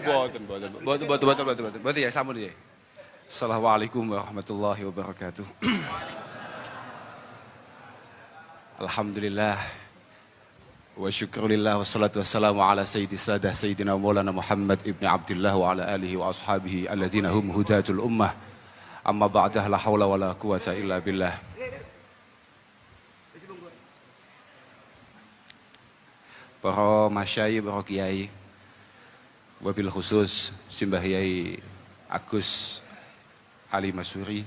Boten ya sampun ya. Assalamualaikum warahmatullahi wabarakatuh. Alhamdulillah wa syukurillah wassalatu wassalamu ala sayyidina maulana Muhammad ibn Abdullah wa ala alihi wa ashabihi alladhina hum hudatul ummah. Amma ba'dah, la hawla wa la quwata illa billah. Para masyayikh, para kiai, wabil khusus Simbah Yai Agus Ali Masuri,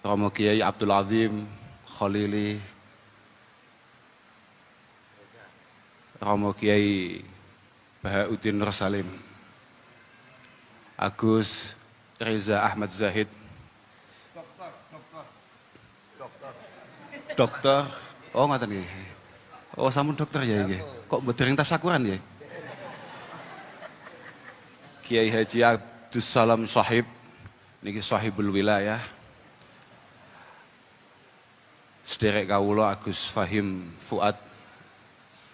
Romo Kiai Abdul Azim Khalili, Romo Kiai Bahauddin Nur Salim, Agus Reza Ahmad Zahid, Dokter, oh ngaten nggih. Oh sampun dokter ya nggih. Kok mboten tasakuran ya? Kiai Haji Abdus Salam Sahib niki sahibul wilayah. Sederek kawula Agus Fahim Fuad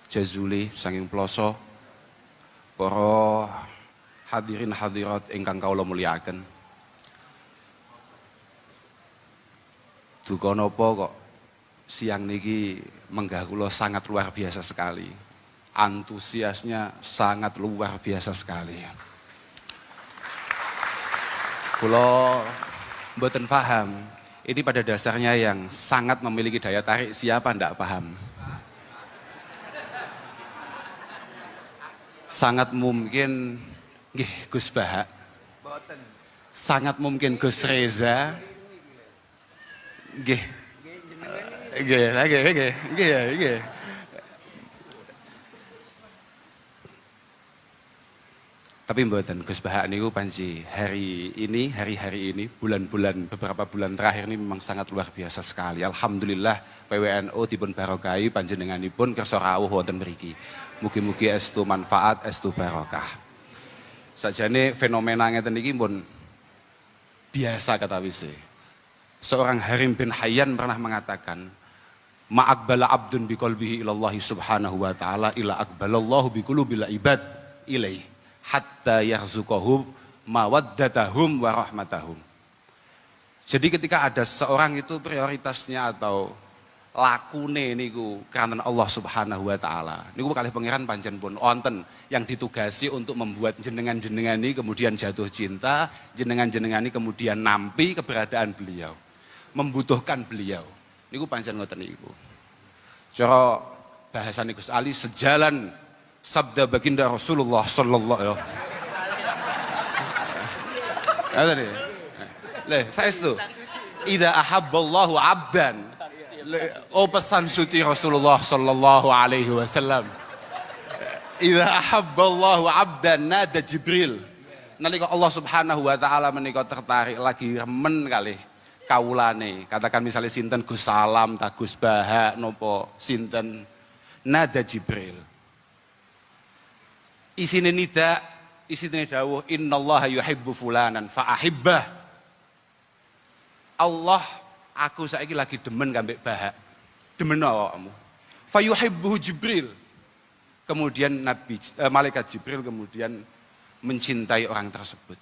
Jazuli saking Ploso. Para hadirin hadirat ingkang kawula mulyakaken. Duka napa kok siang niki menggah kula sangat luar biasa sekali. Antusiasnya sangat luar biasa sekali. Kula mboten paham, ini pada dasarnya yang sangat memiliki daya tarik siapa ndak paham. Sangat mungkin nggih Gus Bahak. Sangat mungkin Gus Reza. Nggih. Nggih. Tapi mboten Gus Bahak niku panji hari ini, bulan-bulan beberapa bulan terakhir ini memang sangat luar biasa sekali. Alhamdulillah PWNU dipun barokahi panjenenganipun kersa rawuh wonten mriki. Mugi-mugi estu manfaat, estu barokah. Sajane fenomena ngeten iki pun biasa kata wise. Seorang Harim bin Hayyan pernah mengatakan, ma'akbala abdun biqalbihi ilallahi subhanahu wa ta'ala ila akbalallahu biqulubil ibad ilaih hatta yarzuqahum mawaddatahum wa rahmatahum. Jadi ketika ada seorang itu prioritasnya atau lakune niku karena Allah subhanahu wa ta'ala, niku kalih pangeran pancen pun wonten yang ditugasi untuk membuat jenengan-jenengan ini kemudian jatuh cinta, jenengan-jenengan ini kemudian nampi keberadaan beliau, membutuhkan beliau. Niku pancen ngoten niku. Cara bahasane Gus Ali sejalan sabda baginda Rasulullah sallallahu alaihi wasallam. Saestu. Idza ahabballahu 'abdan. Oh pesan suci Rasulullah sallallahu alaihi wasallam. Idza ahabballahu 'abdan nada Jibril. Nalika Allah Subhanahu wa taala menika tertarik lagi remen kalih kawulane, katakan misalnya sinten Gus Salam, tak Gus Bahak, nopo sinten, nada Jibril. Isine nida, isine dawuh, innallaha yuhibbu fulanan fa'ahibbah. Allah, aku saiki lagi demen kambek Bahak. Demen awakmu. Fayuhibbuhu Jibril. Kemudian malaikat Jibril kemudian mencintai orang tersebut.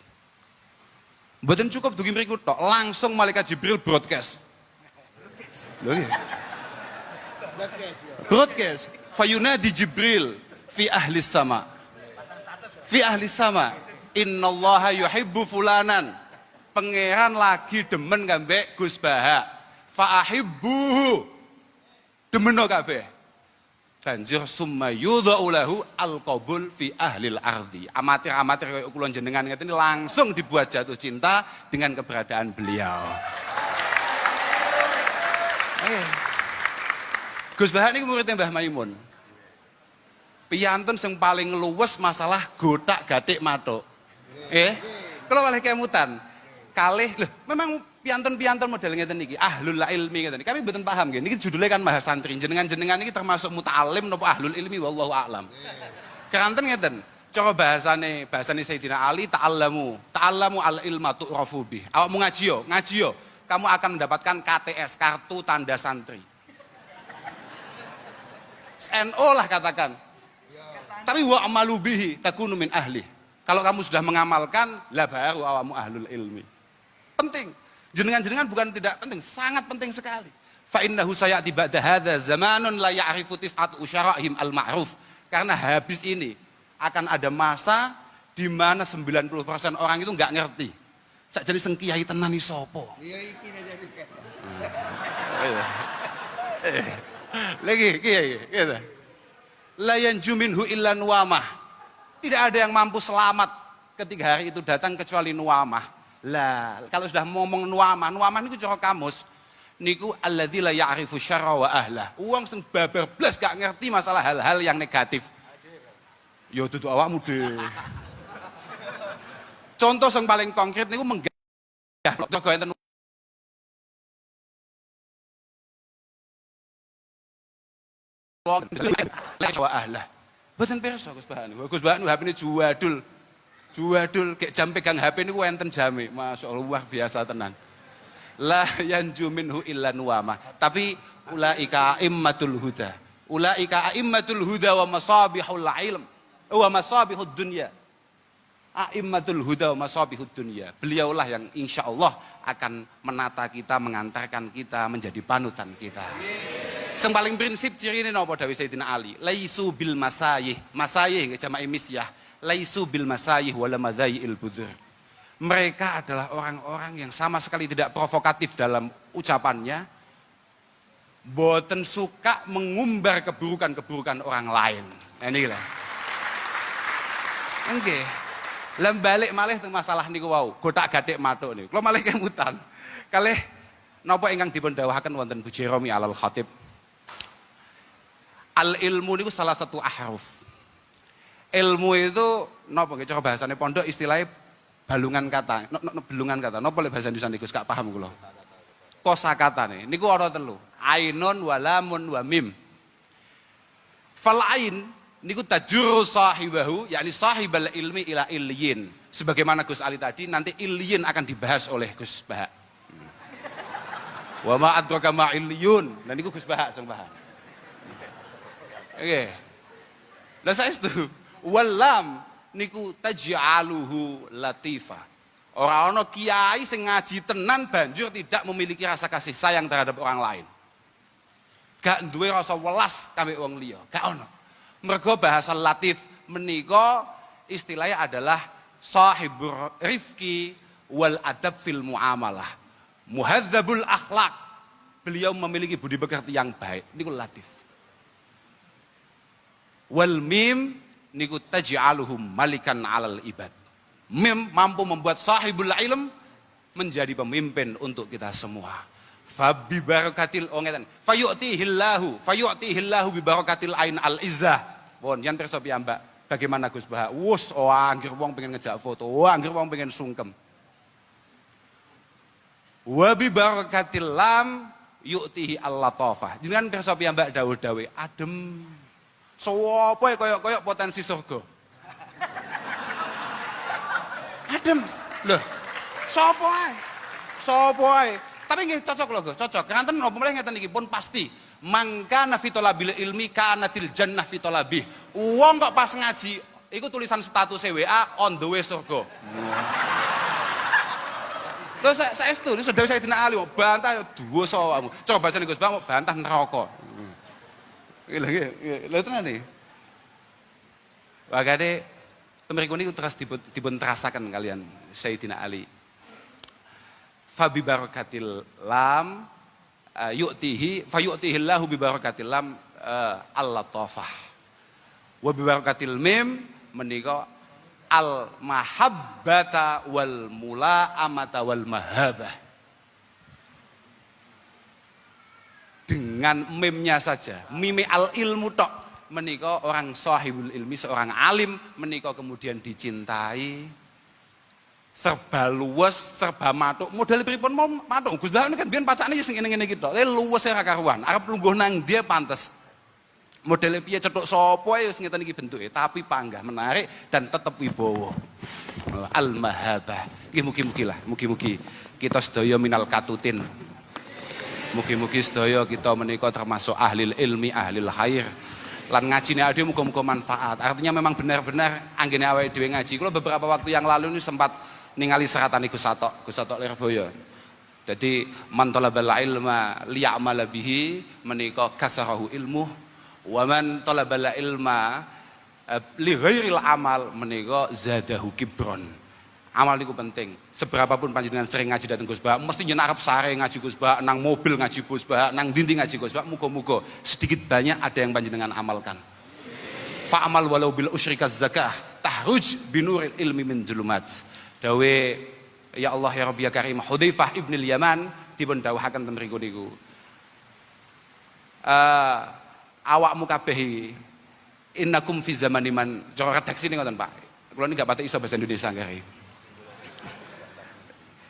Mboten cukup dugi mriku tok, langsung malaikat Jibril broadcast. Lho nggih. Broadcast. Fayunadi Jibril fi ahli sama. Fi ahli sama. Innallaha yuhibbu fulanan. Pangeran lagi demen kambek Gus Bahak. Fa ahibbuhu. Demeno kabeh. Banjur summa yudha'u lahu al-qabul fi ahlil ardi. Amatir-amatir kaya kula jenengan ngeten ini langsung dibuat jatuh cinta dengan keberadaan beliau. Gus Bahak ini muridnya Mbah Maimun. Piyantun sing paling luwes masalah gotak-gatik matuk. Kalau oleh kemutan kalih lho, memang piantun-piantun model ngeten niki ahlul ilmi ngeten. Kami mboten paham nggih. Niki judulnya kan Mahasantri. Jenengan-jenengan niki termasuk muta'alim napa ahlul ilmi wallahu a'lam. Keranten ngeten. Cara bahasane Sayyidina Ali ta'allamu al-ilma tu'rafu bih. Awakmu ngaji yo. Kamu akan mendapatkan KTS, kartu tanda santri. NO lah katakan. Tapi wa amalu bihi takunu min ahli. Kalau kamu sudah mengamalkan, lah baru awamu ahlul ilmi. Penting. Jenengan-jenengan bukan tidak penting, sangat penting sekali. Fa innahu sayati ba'da hadza zamanun la ya'rifu tis'atu usyara'ihim al-ma'ruf. Karena habis ini akan ada masa di mana 90% orang itu enggak ngerti. Sak jane sing kiai tenan iki sapa? Iya iki jadi. Lagi kiai gitu. La yanju minhu illa nuwamah. Tidak ada yang mampu selamat ketika hari itu datang kecuali nuwamah. Lah, kalau sudah ngomong nuwamah niku cara kamus niku alladzi la ya'rifu syarra wa ahlah. Wong sing babar blas gak ngerti masalah hal-hal yang negatif. Ya dudu awakmu dhewe. Contoh yang paling konkret niku menggah kok enten wa ahlah. Mboten pirsa Gus Bahanu. Gus Bahanu HP-ne juwadul. Juwadul kayak jam pegang HP niku enten jame. Masyaallah luar biasa tenan. La yanju minhu illa nuwama. Tapi ulaika aimmatul huda. Ulaika aimmatul huda wa masabihul ilm. Wa masabihud dunya. Aimmatul huda wa masabihud dunya. Beliaulah yang insyaallah akan menata kita, mengantarkan kita menjadi panutan kita. Yang paling prinsip ciri ini napa dawuh Sayyidina Ali, laisu bil masayih, masayih jamak misyah, laisu bil masayih wala madzail budzur. Mereka adalah orang-orang yang sama sekali tidak provokatif dalam ucapannya, boten suka mengumbar keburukan-keburukan orang lain. Nah inilah. Nggih. Lah balik malih teng masalah niku wau, gotak-gatik matuk niku. Kula malih kemutan. Kalih napa ingkang dipun dawuhaken wonten Bu Jeromi Alal Khatib. Al ilmu itu salah satu ahruf. Ilmu itu napa nggih cara bahasane pondok istilahnya balungan kata. Belungan kata. Napa lek bahasa Indonesia niku gak paham kula. Kosakatane niku ana telu. Ainun wa lamun wa mim. Fal ain niku tajurru sahibahu yakni sahibal ilmi ila illiyin. Sebagaimana Gus Ali tadi nanti illiyin akan dibahas oleh Gus Bahak. Wa ma adraka ma illiyun. Nah niku Gus Bahak sing paham. Oke. Lah saestu walam niku taj'aluhu latifa. Ora ana kiai sing ngaji tenan banjur tidak memiliki rasa kasih sayang terhadap orang lain. Gak duwe rasa welas kambek wong liya, gak ana. Mergo bahasa latif menika istilahnya adalah sahibur rifqi wal adab fil muamalah. Muhadzabul akhlak. Beliau memiliki budi pekerti yang baik. Niku latif. Wal mim niku taj'aluhum malikan 'alal ibad. Mim mampu membuat sahibul ilm menjadi pemimpin untuk kita semua. Fa bi barakatil ngeten. Fayu'tihillahu bi barakatil ain al izzah. Pun yen pirsa piyambak. Bagaimana Gus Bahak? Wus anggere wong pengen ngejak foto, anggere wong pengen sungkem. Wa bi barakatil lam yu'tihi al-latafah. Jenengan pirsa piyambak dawuh-dawuh adem. Sopo koyok potensi surga. Adem. Loh. Sopo ae? Sopo ae? Tapi nggih cocok lho, cocok. Kanten napa meneh ngeten iki pun pasti. Mangka nafitolabil ilmi kanatil jannah fitolabih. Wong kok pas ngaji iku tulisan status WA on the way surga. Lho saestu saudara saya Sayyidina Ali bantah dosa awakmu. Coba bahasane Gus Bang bantah neraka. Lha tenan iki. Wagane temriku niku terus dipun terasaken kalian Sayyidina Ali. Fa bi barakatil lam fayu'tihillahu bi barakatil lam al-latafah. Wa bi barakatil mim menika al mahabbata wal mula'amata wal mahabah. Dengan mimnya saja, mime al ilmu tok menika orang sahibul ilmi, seorang alim menika kemudian dicintai, serba luwes, serba matuk. Model pripun mau matuk? Gus Bahak kan biyen pacane sing ngene-ngene iki tok. Luwes ora karuan, arep lungguh nang dia pantes. Modele piye cetuk sapa ya wis ngeten iki bentuke, tapi panggah menarik dan tetep wibawa. Al mahabah. Nggih mugi-mugi kita sedaya minal katutin. Mugi-mugi sedaya kita menika termasuk ahli ilmi, ahli khair. lan ngajine awake dhewe muga-muga manfaat. Artinya memang benar-benar anggene awake dhewe ngaji. Kula beberapa waktu yang lalu ini sempat ningali seratane Gus Satok Lirboyo. Jadi man talabal ilma liya'mala bihi menika kasarahu ilmu wa man talabal ilma li ghairil amal menika zadahu kibron. Amal niku penting. Seberapapun panjenengan sering ngaji dateng Gus Bah, mesti nyen arep sare ngaji Gus Bah, nang mobil ngaji Gus Bah, nang dindi ngaji Gus Bah, muga-muga sedikit banyak ada yang panjenengan amalkan. Fa'amal walau bil usyrikaz zakah tahruj binuril ilmi min julumat. Dawe ya Allah ya Rabbi ya Karim Hudzaifah ibnul Yaman dipun dawuhaken ten mriku niku. Awakmu kabeh innakum fi zamaniman cara redaksi ngoten Pak. Kula niki gak pati iso bahasa Indonesia nggih.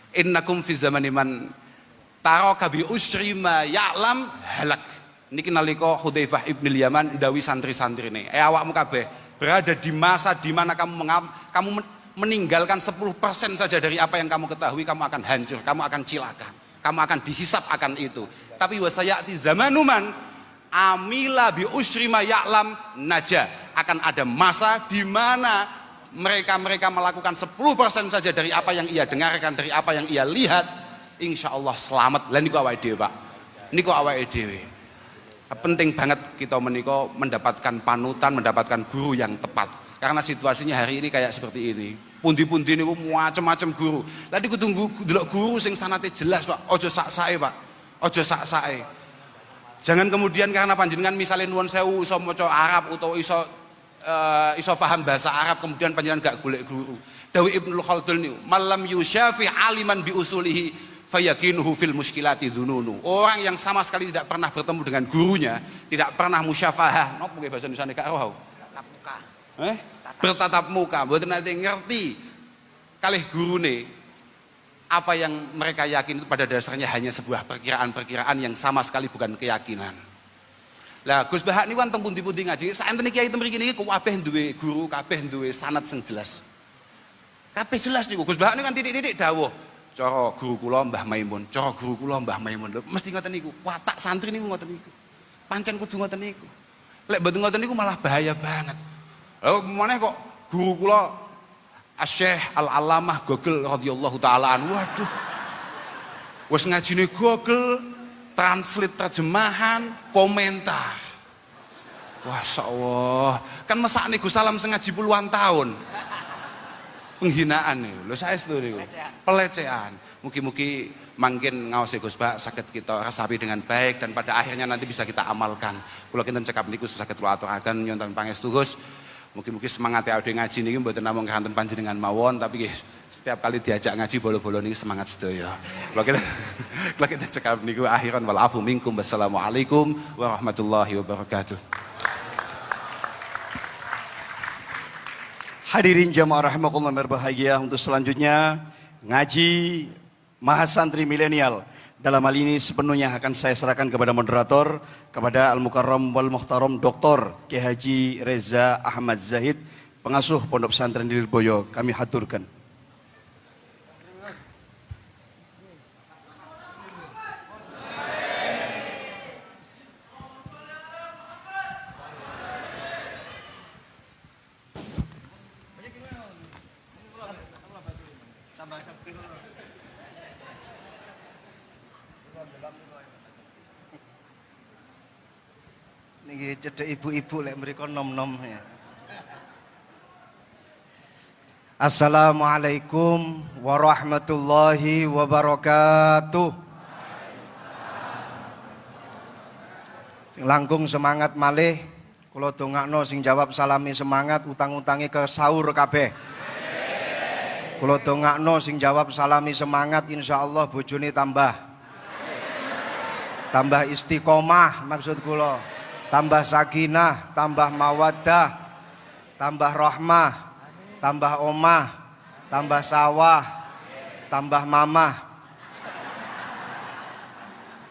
Innakum fi zamaniman taraka bi usri ma ya'lam halak. Niki nalika Hudzaifah ibnul Yaman ndawi santri-santrine. Awakmu kabeh berada di masa di mana kamu meninggalkan 10% saja dari apa yang kamu ketahui, kamu akan hancur, kamu akan cilaka, kamu akan dihisap akan itu. Tapi wasayati zamanuman amila bi usri ma ya'lam naja. Akan ada masa di mana mereka melakukan 10% saja dari apa yang ia dengarkan, dari apa yang ia lihat, insya Allah selamat. Lah niku awake dhewe Pak, niku awake dhewe. Penting banget kita menika mendapatkan panutan, mendapatkan guru yang tepat. Karena situasinya hari ini kayak seperti ini. Pundi-pundi niku macam-macam guru. Lah niku tunggu delok guru sing sanate jelas Pak. Ojo sak-sake Pak. Ojo sak-sake. Jangan kemudian karena panjenengan misalnya nuwun sewu iso maca Arab utawa iso paham bahasa Arab kemudian panjenengan gak golek guru. Dawi Ibnu Khaldun niku, "Malam yusyafi aliman bi usulihi fayakinuhu fil muskilati dzununu." Orang yang sama sekali tidak pernah bertemu dengan gurunya, tidak pernah musyafahah, napa nggih bahasa Indonesia gak roh? Tatap muka. Bertatap muka, mboten nate ngerti kalih gurune. Apa yang mereka yakin itu pada dasarnya hanya sebuah perkiraan-perkiraan yang sama sekali bukan keyakinan. Lah Gus Bah niku wonten pundi-pundi ngaji, saenten kiai mriki niki kabeh duwe guru, kabeh duwe sanad sing jelas. Kabeh jelas niku. Gus Bah niku kan titik-titik dawuh. Cara guru kula Mbah Maimun, cara guru kula Mbah Maimun. Mesti ngoten niku. Watak santri niku ngoten niku. Pancen kudu ngoten niku. Lek mboten ngoten niku malah bahaya banget. Lha meneh kok guru kula Asy-Syaikh Al-Allamah Gogel radhiyallahu taala anhu. Waduh. Wis ngajine Gogel, translate terjemahan, komentar. Masya Allah, kan mesakne Gus Salam sengaji puluhan tahun. Penghinaan nih, lo saya itu pelecehan. Mugi-mugi mungkin ngawasi Gus Bah sakit kita rasapi dengan baik dan pada akhirnya nanti bisa kita amalkan. Kula kinten cekap niku sakit kula aturaken nyonton pangestu Gus. Mugi-mugi semangat ya udah ngaji niki mboten namung kanten panjenengan mawon tapi nggih setiap kali diajak ngaji bolo-bolo niki semangat sedaya. Kula kita cekap niku akhiran wal afu minkum. Wassalamualaikum warahmatullahi wabarakatuh. Hadirin jamaah rahimakumullah berbahagia, untuk selanjutnya ngaji Mahasantri Milenial. Dalam hal ini sepenuhnya akan saya serahkan kepada moderator, kepada Al-Mukarram wal Muhtaram Dr. Kiai Haji Reza Ahmad Zahid, pengasuh Pondok Pesantren Lirboyo. Kami haturkan. Niki cedek ibu-ibu lek mriko nom-nom ya. Assalamualaikum warahmatullahi wabarakatuh. Langkung semangat malih, kula dongakno sing jawab salami semangat, utang-utangi ke sahur kabeh. Kula dongakno sing jawab salami semangat, insyaallah bojone tambah istiqomah maksud kula. Tambah sakinah, tambah mawaddah, tambah rahmah, tambah omah, tambah sawah, tambah mamah.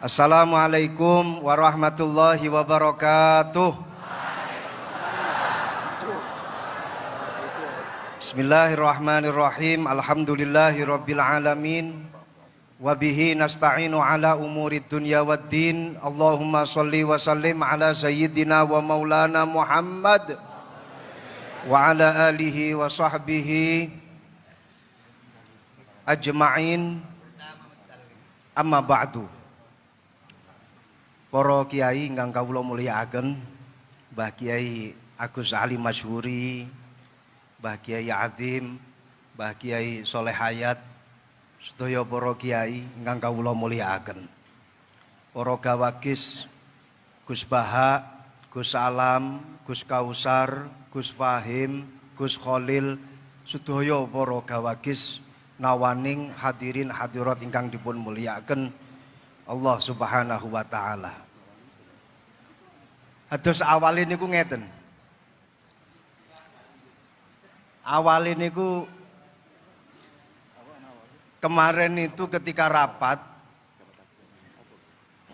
Assalamualaikum warahmatullahi wabarakatuh. Bismillahirrahmanirrahim. Alhamdulillahi rabbil alamin. wa bihi nasta'inu ala umuri dunya waddin. Allahumma sholli wa sallim ala sayyidina wa maulana Muhammad wa ala alihi wa sahbihi ajma'in. Amma ba'du. Para kiai ingkang kawula mulyakaken, Mbah Kiai Agus Ali Masyhuri, Mbah Kiai Azim, Mbah Kiai Soleh Hayat, sedaya para kiai ingkang kawula mulyakaken. Para gawagis Gus Baha, Gus Alam, Gus Kausar, Gus Fahim, Gus Khalil, sedaya para gawagis nawaning hadirin hadirat ingkang dipun mulyakaken Allah Subhanahu wa taala. Hados awale niku ngeten. Awale niku kemarin itu ketika rapat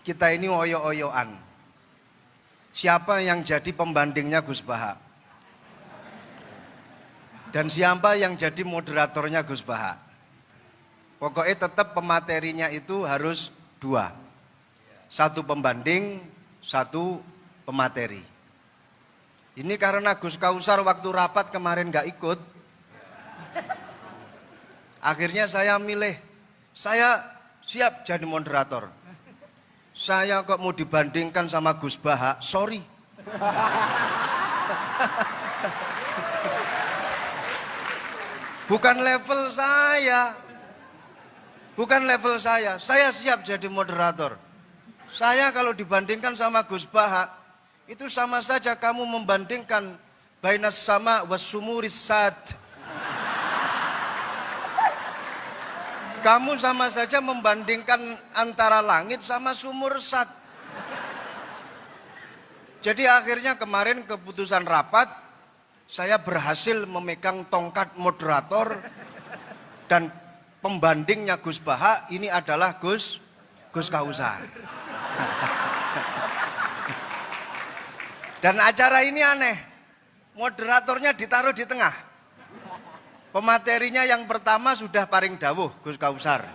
kita ini oyo-oyoan. Siapa yang jadi pembandingnya Gus Baha? Dan siapa yang jadi moderatornya Gus Baha? Pokoknya tetap pematerinya itu harus dua. Satu pembanding, satu pemateri. Ini karena Gus Kausar waktu rapat kemarin gak ikut. Akhirnya saya milih, saya siap jadi moderator. Saya kok mau dibandingkan sama Gus Baha, sorry. Bukan level saya. Bukan level saya siap jadi moderator. Saya kalau dibandingkan sama Gus Baha, itu sama saja kamu membandingkan bainas sama was sumuris sad. Kamu sama saja membandingkan antara langit sama sumur sad. Jadi akhirnya kemarin keputusan rapat, saya berhasil memegang tongkat moderator dan pembandingnya Gus Baha ini adalah Gus Kausar. Dan acara ini aneh, moderatornya ditaruh di tengah. Pematerinya yang pertama sudah paring dawuh Gus Kausar.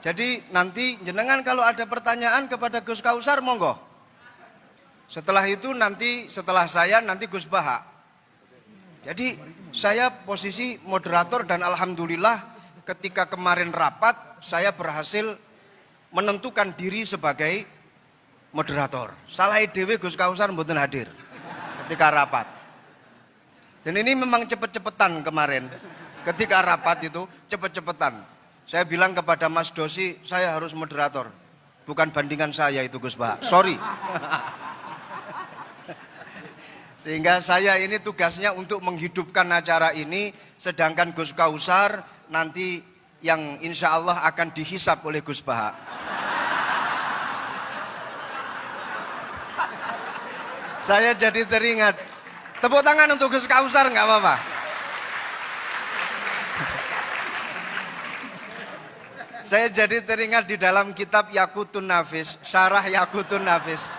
Jadi nanti jenengan kalau ada pertanyaan kepada Gus Kausar monggo. Setelah itu nanti setelah saya nanti Gus Baha. Jadi saya posisi moderator dan alhamdulillah ketika kemarin rapat saya berhasil menentukan diri sebagai moderator. Salah dhewe Gus Kausar mboten hadir ketika rapat. Dan ini memang cepet-cepetan kemarin. Ketika rapat itu cepet-cepetan. Saya bilang kepada Mas Dosi, saya harus moderator. Bukan bandingan saya itu Gus Baha. Sorry. Sehingga saya ini tugasnya untuk menghidupkan acara ini. Sedangkan Gus Kausar nanti yang insya Allah akan dihisap oleh Gus Baha. Saya jadi teringat. Tepuk tangan untuk Gus Kausar nggak apa-apa. Saya jadi teringat di dalam kitab Yaqutun Nafis, Syarah Yaqutun Nafis.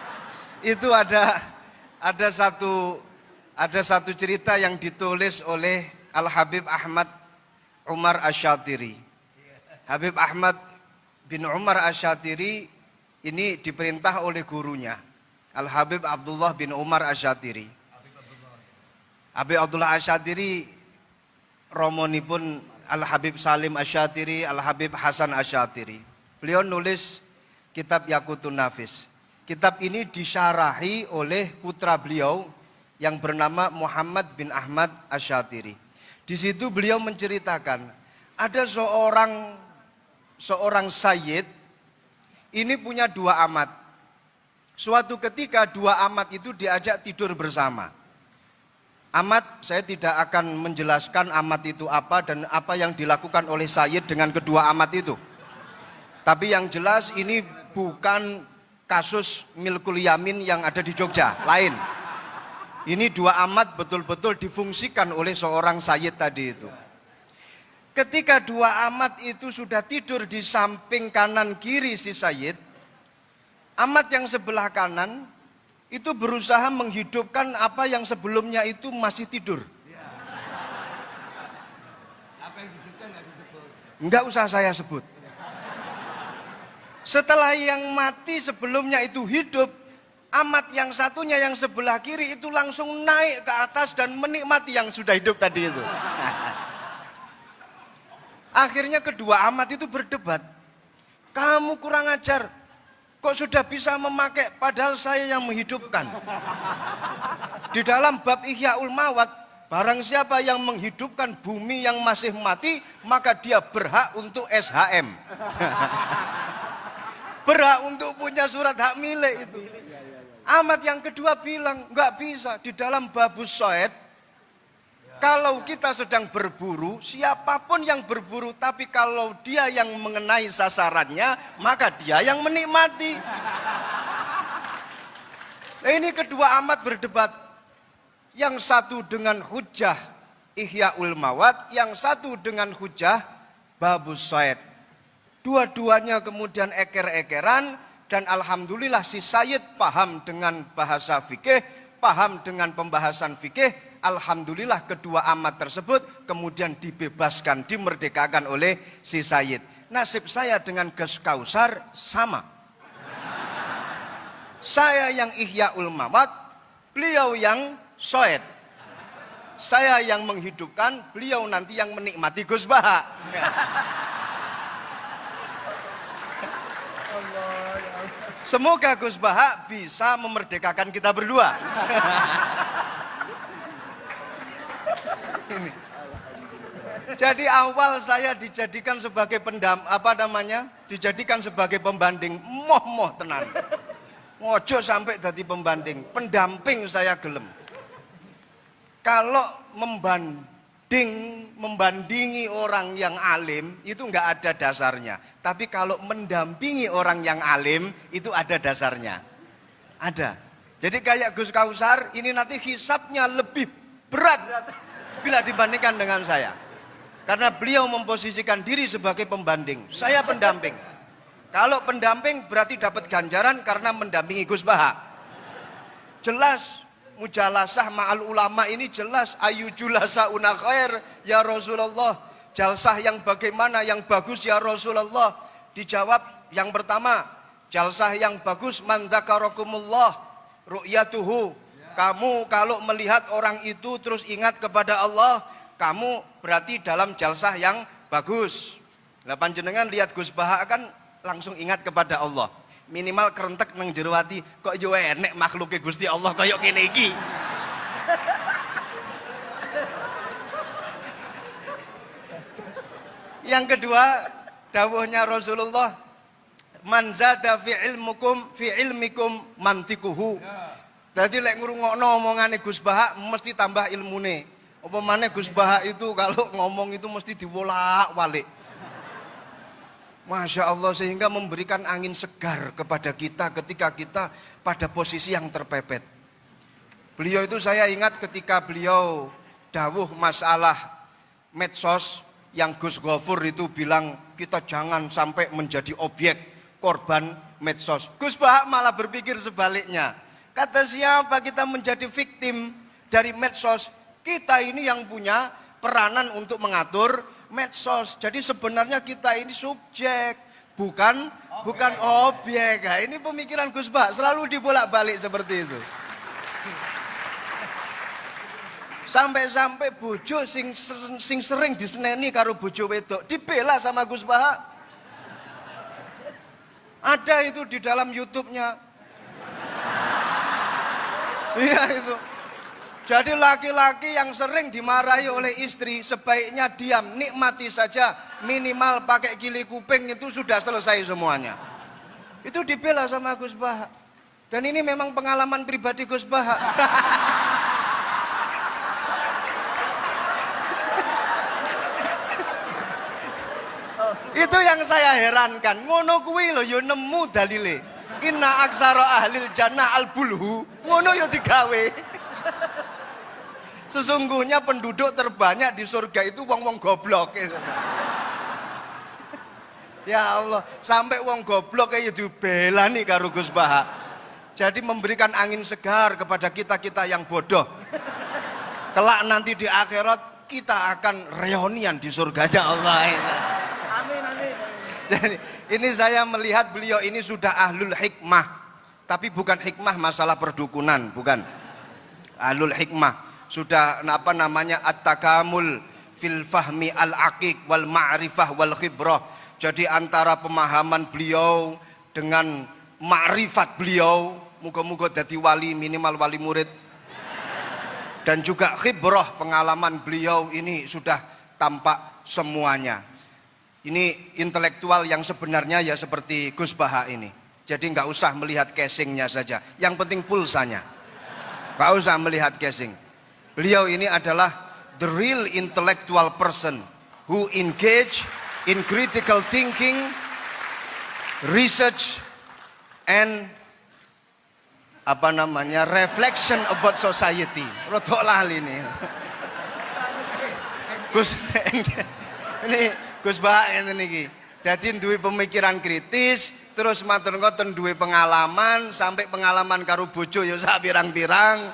Itu ada satu cerita yang ditulis oleh Al-Habib Ahmad Umar Asyatiri. Habib Ahmad bin Umar Asyatiri ini diperintah oleh gurunya, Al-Habib Abdullah bin Umar Asyatiri. Habib Abdullah Asyatiri romonipun Al-Habib Salim Asyatiri, Al-Habib Hasan Asyatiri. Beliau nulis kitab Yaqutun Nafis. Kitab ini disyarahi oleh putra beliau yang bernama Muhammad bin Ahmad Asyatiri. Di situ beliau menceritakan ada seorang sayyid ini punya dua amat. Suatu ketika dua amat itu diajak tidur bersama. Amat, saya tidak akan menjelaskan amat itu apa dan apa yang dilakukan oleh sayyid dengan kedua amat itu. Tapi yang jelas ini bukan kasus milkul yamin yang ada di Jogja, lain. Ini dua amat betul-betul difungsikan oleh seorang sayyid tadi itu. Ketika dua amat itu sudah tidur di samping kanan kiri si sayyid, amat yang sebelah kanan itu berusaha menghidupkan apa yang sebelumnya itu masih tidur. Enggak usah saya sebut. Setelah yang mati sebelumnya itu hidup, amat yang satunya yang sebelah kiri itu langsung naik ke atas dan menikmati yang sudah hidup tadi itu. Akhirnya kedua amat itu berdebat. Kamu kurang ajar, kok sudah bisa memakai padahal saya yang menghidupkan. Di dalam bab Ihyaul Mawat, barang siapa yang menghidupkan bumi yang masih mati, maka dia berhak untuk SHM. Berhak untuk punya surat hak milik itu. Amat yang kedua bilang, nggak bisa. Di dalam babus soed, kalau kita sedang berburu, siapapun yang berburu, tapi kalau dia yang mengenai sasarannya, maka dia yang menikmati. Nah, ini kedua amat berdebat. Yang satu dengan hujah Ihyaul Mawat, yang satu dengan hujah babus soed. Dua-duanya kemudian eker-ekeran, dan alhamdulillah si Sayyid paham dengan bahasa fikih, paham dengan pembahasan fikih. Alhamdulillah kedua amat tersebut kemudian dibebaskan, dimerdekakan oleh si Sayyid. Nasib saya dengan Gus Kausar sama. Saya yang Ihyaul Mawat, beliau yang soed. Saya yang menghidupkan, beliau nanti yang menikmati Gus Baha. Semoga Gus Baha bisa memerdekakan kita berdua. Ini. Jadi awal saya dijadikan sebagai dijadikan sebagai pembanding, moh tenan. Ngojo sampai jadi pembanding, pendamping saya gelem. Kalau membandingi orang yang alim itu nggak ada dasarnya. Tapi kalau mendampingi orang yang alim itu ada dasarnya. Ada. Jadi kayak Gus Kausar ini nanti hisapnya lebih berat bila dibandingkan dengan saya. Karena beliau memposisikan diri sebagai pembanding. Saya pendamping. Kalau pendamping berarti dapat ganjaran karena mendampingi Gus Baha. Jelas mujalasah ma'al ulama ini jelas ayu julasa una khair ya Rasulullah. Jalsah yang bagaimana yang bagus ya Rasulullah? Dijawab yang pertama, jalsah yang bagus man dzakarakumullah ru'yatuhu. Kamu kalau melihat orang itu terus ingat kepada Allah, kamu berarti dalam jalsah yang bagus. Lah panjenengan lihat Gus Baha kan langsung ingat kepada Allah. Minimal kerentek nang jero ati, kok yo enek makhluke Gusti Allah kaya kene iki. Yang kedua, dawuhnya Rasulullah, man zada fi ilmikum mantikuhu. Jadi lek ngrungokno omongane Gus Baha mesti tambah ilmune. Apa maneh Gus Baha itu kalau ngomong itu mesti diwolak-walik. Masya Allah, sehingga memberikan angin segar kepada kita ketika kita pada posisi yang terpepet. Beliau itu saya ingat ketika beliau dawuh masalah medsos, yang Gus Ghafur itu bilang kita jangan sampai menjadi objek korban medsos. Gus Baha malah berpikir sebaliknya. Kata siapa kita menjadi victim dari medsos? Kita ini yang punya peranan untuk mengatur medsos. Jadi sebenarnya kita ini subjek, bukan objek. Nah, ini pemikiran Gus Baha selalu dibolak-balik seperti itu. Sampai-sampai bojo sing sering diseneni karo bojo wedok dibela sama Gus Baha. Ada itu di dalam YouTube-nya. Iya itu. Jadi laki-laki yang sering dimarahi oleh istri sebaiknya diam, nikmati saja, minimal pakai gili kuping itu sudah selesai semuanya. Itu dibela sama Gus Baha. Dan ini memang pengalaman pribadi Gus Baha. Itu yang saya herankan. Ngono kuwi lho ya nemu dalile. Inna aksara ahlil jannah al-bulhu. Ngono ya digawe. Sesungguhnya penduduk terbanyak di surga itu wong-wong goblok. Ya Allah, sampai wong goblok kayak dibelani karo Gus Baha. Jadi memberikan angin segar kepada kita-kita yang bodoh. Kelak nanti di akhirat kita akan reunian di surganya Allah. Amin. Ini saya melihat beliau ini sudah ahlul hikmah. Tapi bukan hikmah masalah perdukunan, bukan. Ahlul hikmah. Sudah apa namanya at-takamul fil fahmi al-aqiq wal ma'rifah wal khibrah. Jadi antara pemahaman beliau dengan ma'rifat beliau, muga-muga jadi wali, minimal wali murid. Dan juga khibrah, pengalaman beliau ini sudah tampak semuanya. Ini intelektual yang sebenarnya ya seperti Gus Baha ini. Jadi nggak usah melihat casingnya saja, yang penting pulsanya. Nggak usah melihat casing. Beliau ini adalah the real intellectual person who engage in critical thinking, research, and apa namanya reflection about society. Rodok lali ini. Gus ini Gus Baha ngene iki. Jadi duwe pemikiran kritis, terus matur ngoten duwe pengalaman, sampai pengalaman karo bojo ya sak pirang-pirang,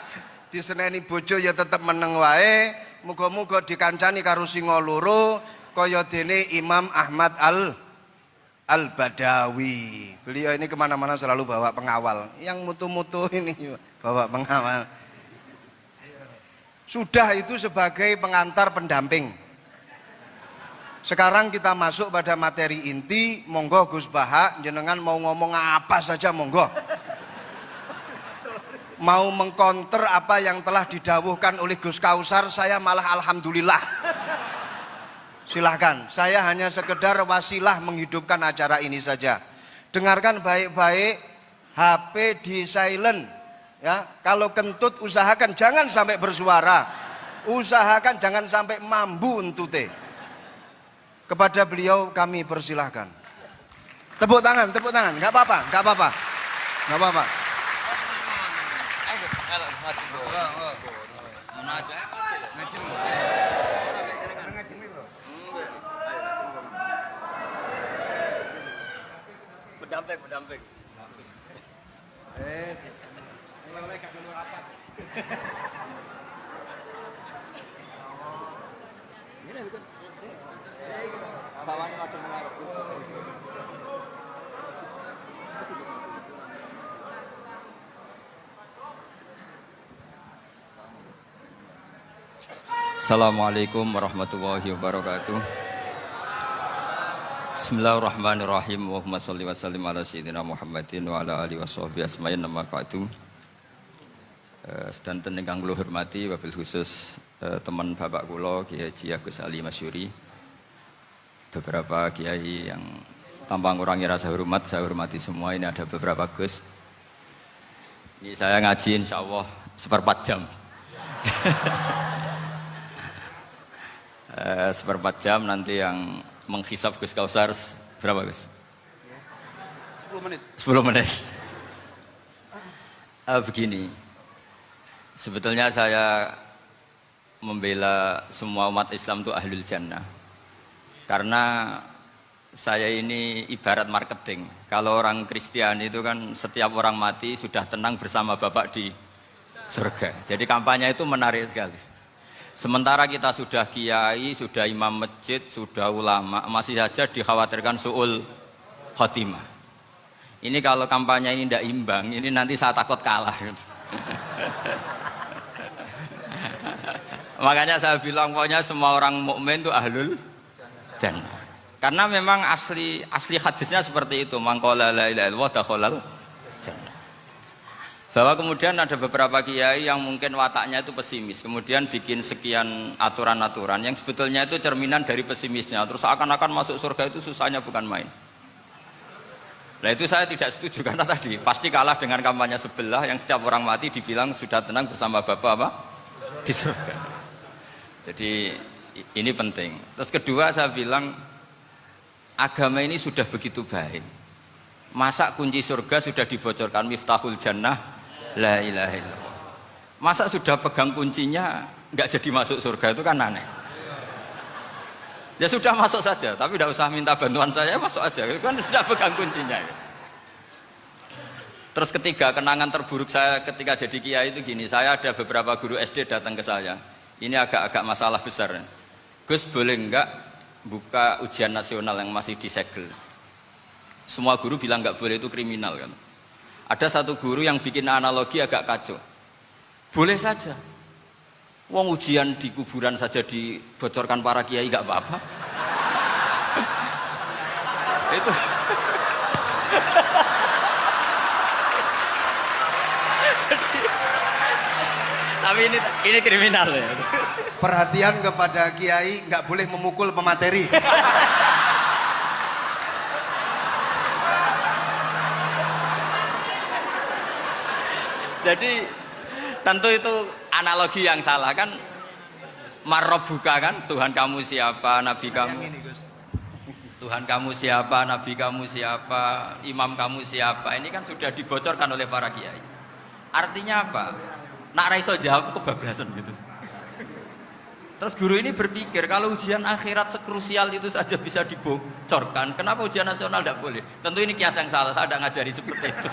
diseneni bojo ya tetep meneng wae. Muga-muga dikancani karo singa loro kaya dene Imam Ahmad Al-Badawi. Beliau ini kemana-mana selalu bawa pengawal. Yang mutu-mutu ini bawa pengawal. Sudah itu sebagai pengantar pendamping. Sekarang kita masuk pada materi inti. Monggo Gus Baha, jenengan mau ngomong apa saja monggo. Mau mengkonter apa yang telah didawuhkan oleh Gus Kausar, saya malah alhamdulillah. Silahkan, saya hanya sekedar wasilah menghidupkan acara ini saja. Dengarkan baik-baik, HP di silent. Ya, kalau kentut usahakan jangan sampai bersuara. Usahakan jangan sampai mambu entute. Kepada beliau kami persilahkan. Tepuk tangan, nggak apa-apa, nggak apa-apa, nggak apa-apa. Mendamping. Assalamualaikum warahmatullahi wabarakatuh. Bismillahirrahmanirrahim. Allahumma sholli wa sallim ala sayyidina Muhammadin wa ala alihi washabihi asma'in nama ba'du. Sedanten ingkang kula hormati wabil khusus teman bapak kula Kiai Haji Agus Ali Masyuri. Beberapa kiai yang tanpa ngurangi rasa hormat, saya hormati semua. Ini ada beberapa Gus. Ini saya ngaji insyaallah seperempat jam. Seperempat jam, nanti yang menghisap Gus Kausar berapa Gus? 10 menit. 10 menit. Begini, sebetulnya saya membela semua umat Islam itu ahlul jannah. Karena saya ini ibarat marketing. Kalau orang Kristiani itu kan setiap orang mati sudah tenang bersama Bapak di surga. Jadi kampanye itu menarik sekali. Sementara kita sudah kiai, sudah imam masjid, sudah ulama, masih saja dikhawatirkan su'ul khotimah. Ini kalau kampanye ini tidak imbang, ini nanti saya takut kalah. Makanya saya bilang pokoknya semua orang mukmin itu ahlul jannah. Karena memang asli hadisnya seperti itu, man qala la ilaha illallah dakhalal jannah. Bahwa kemudian ada beberapa kiai yang mungkin wataknya itu pesimis, kemudian bikin sekian aturan-aturan yang sebetulnya itu cerminan dari pesimisnya, terus akan-akan masuk surga itu susahnya bukan main. Nah itu saya tidak setuju, karena tadi pasti kalah dengan kampanye sebelah yang setiap orang mati dibilang sudah tenang bersama Bapak apa? Di surga. Jadi ini penting. Terus kedua saya bilang agama ini sudah begitu baik. Masa kunci surga sudah dibocorkan, miftahul jannah la ilaha illallah. Masa sudah pegang kuncinya nggak jadi masuk surga, itu kan aneh. Ya sudah masuk saja, tapi tidak usah minta bantuan saya, masuk aja, kan sudah pegang kuncinya. Terus ketiga, kenangan terburuk saya ketika jadi kiai itu gini, saya ada beberapa guru SD datang ke saya. Ini agak-agak masalah besar. Gus boleh enggak buka ujian nasional yang masih disegel? Semua guru bilang nggak boleh, itu kriminal kan. Ada satu guru yang bikin analogi agak kacau. Boleh saja. Wong ujian di kuburan saja dibocorkan para kiai nggak apa-apa. Itu. Tapi ini kriminal ya. Perhatian kepada kiai, nggak boleh memukul pemateri. Jadi tentu itu analogi yang salah kan. Marrobuka kan, Tuhan kamu siapa, Nabi kamu. Tuhan kamu siapa, Nabi kamu siapa, imam kamu siapa. Ini kan sudah dibocorkan oleh para kiai. Artinya apa? Nak raiso jawab kebablasan gitu. Terus guru ini berpikir kalau ujian akhirat sekrusial itu saja bisa dibocorkan, kenapa ujian nasional tidak boleh? Tentu ini kias yang salah, saya tidak ngajari seperti itu.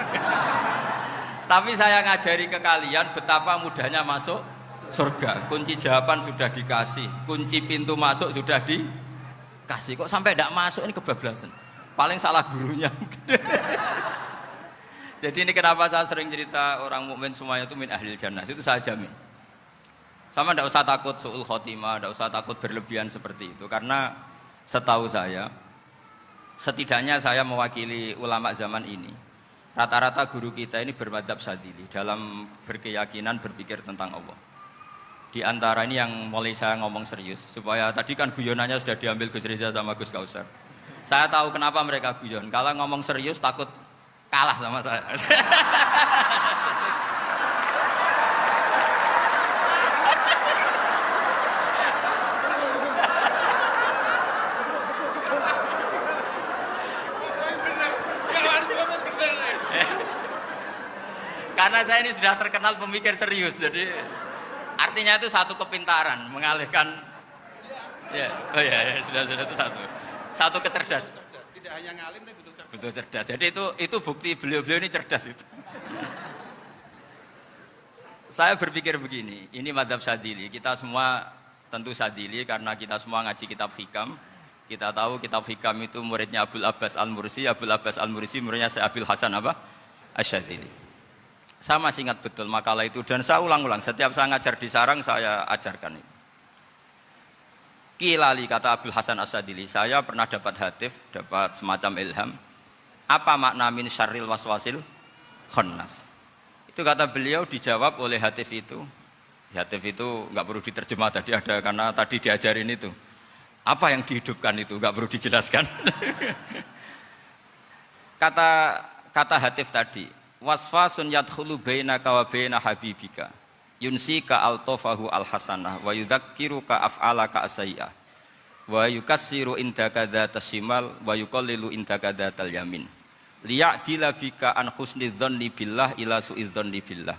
Tapi saya ngajari ke kalian betapa mudahnya masuk surga. Kunci jawaban sudah dikasih, kunci pintu masuk sudah dikasih. Kok sampai tidak masuk, ini kebablasan. Paling salah gurunya. Jadi ini kenapa saya sering cerita orang mukmin semuanya itu min ahlil jannah, itu saya jamin. Sama tidak usah takut su'ul khotimah, tidak usah takut berlebihan seperti itu. Karena setahu saya, setidaknya saya mewakili ulama zaman ini, rata-rata guru kita ini bermadzhab Syadzili dalam berkeyakinan berpikir tentang Allah. Di antara ini yang mulai saya ngomong serius, supaya tadi kan guyonannya sudah diambil Gus Reza sama Gus Kausar. Saya tahu kenapa mereka guyon, kalau ngomong serius takut kalah sama saya. Karena saya ini sudah terkenal pemikir serius, jadi artinya itu satu kepintaran mengalihkan, ya, oh ya, sudah itu satu kecerdasan. Tidak hanya ngalim tapi Betul cerdas. Jadi itu bukti beliau-beliau ini cerdas itu. Saya berpikir begini, ini madzhab Syadzili. Kita semua tentu Syadzili karena kita semua ngaji kitab hikam. Kita tahu kitab hikam itu muridnya Abul Abbas Al-Mursi. Abul Abbas Al-Mursi muridnya Abil Hasan apa? Asy-Syadzili. Saya masih ingat betul makalah itu dan saya ulang-ulang. Setiap saya ngajar di sarang saya ajarkan itu. Kilali kata Abul Hasan Asy-Syadzili, saya pernah dapat hatif, dapat semacam ilham. Apa makna min syarril waswasil khannas? Itu kata beliau dijawab oleh hatif itu. Hatif itu nggak perlu diterjemah tadi ada karena tadi diajarin itu. Apa yang dihidupkan itu nggak perlu dijelaskan. kata hatif tadi, waswasun yadkhulu bainaka wa baina habibika. Yunsika altofahu alhasanah wa yudzakiruka af'alaka asayyi'ah. Wa yukassiru indaka dzatas shimal wa yuqallilu indaka dzatal yamin. Liya'dila bika an husnidzanni billah ila su'idzanni billah.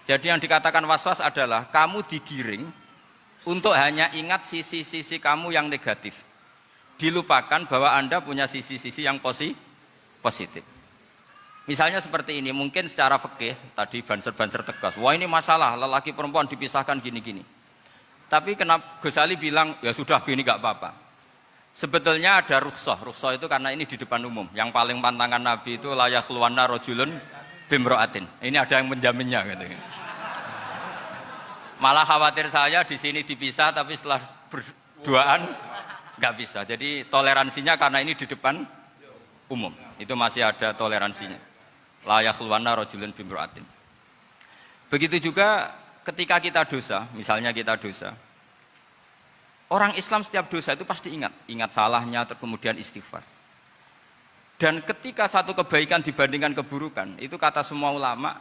Jadi yang dikatakan waswas adalah kamu digiring untuk hanya ingat sisi-sisi kamu yang negatif. Dilupakan bahwa Anda punya sisi-sisi yang positif. Misalnya seperti ini, mungkin secara fikih tadi banser-banser tegas. Wah ini masalah, lelaki perempuan dipisahkan gini-gini. Tapi kenapa Ghazali bilang ya sudah gini gak apa-apa. Sebetulnya ada rukhsah. Rukhsah itu karena ini di depan umum. Yang paling pantangan Nabi itu layak luwana rojulun bimro'atin. Ini ada yang menjaminnya gitu. Malah khawatir saya di sini dipisah tapi setelah berduaan nggak bisa. Jadi toleransinya karena ini di depan umum. Itu masih ada toleransinya. Layak luwana rojulun bimro'atin. Begitu juga ketika kita dosa, misalnya kita dosa. Orang Islam setiap dosa itu pasti ingat salahnya, kemudian istighfar. Dan ketika satu kebaikan dibandingkan keburukan, itu kata semua ulama,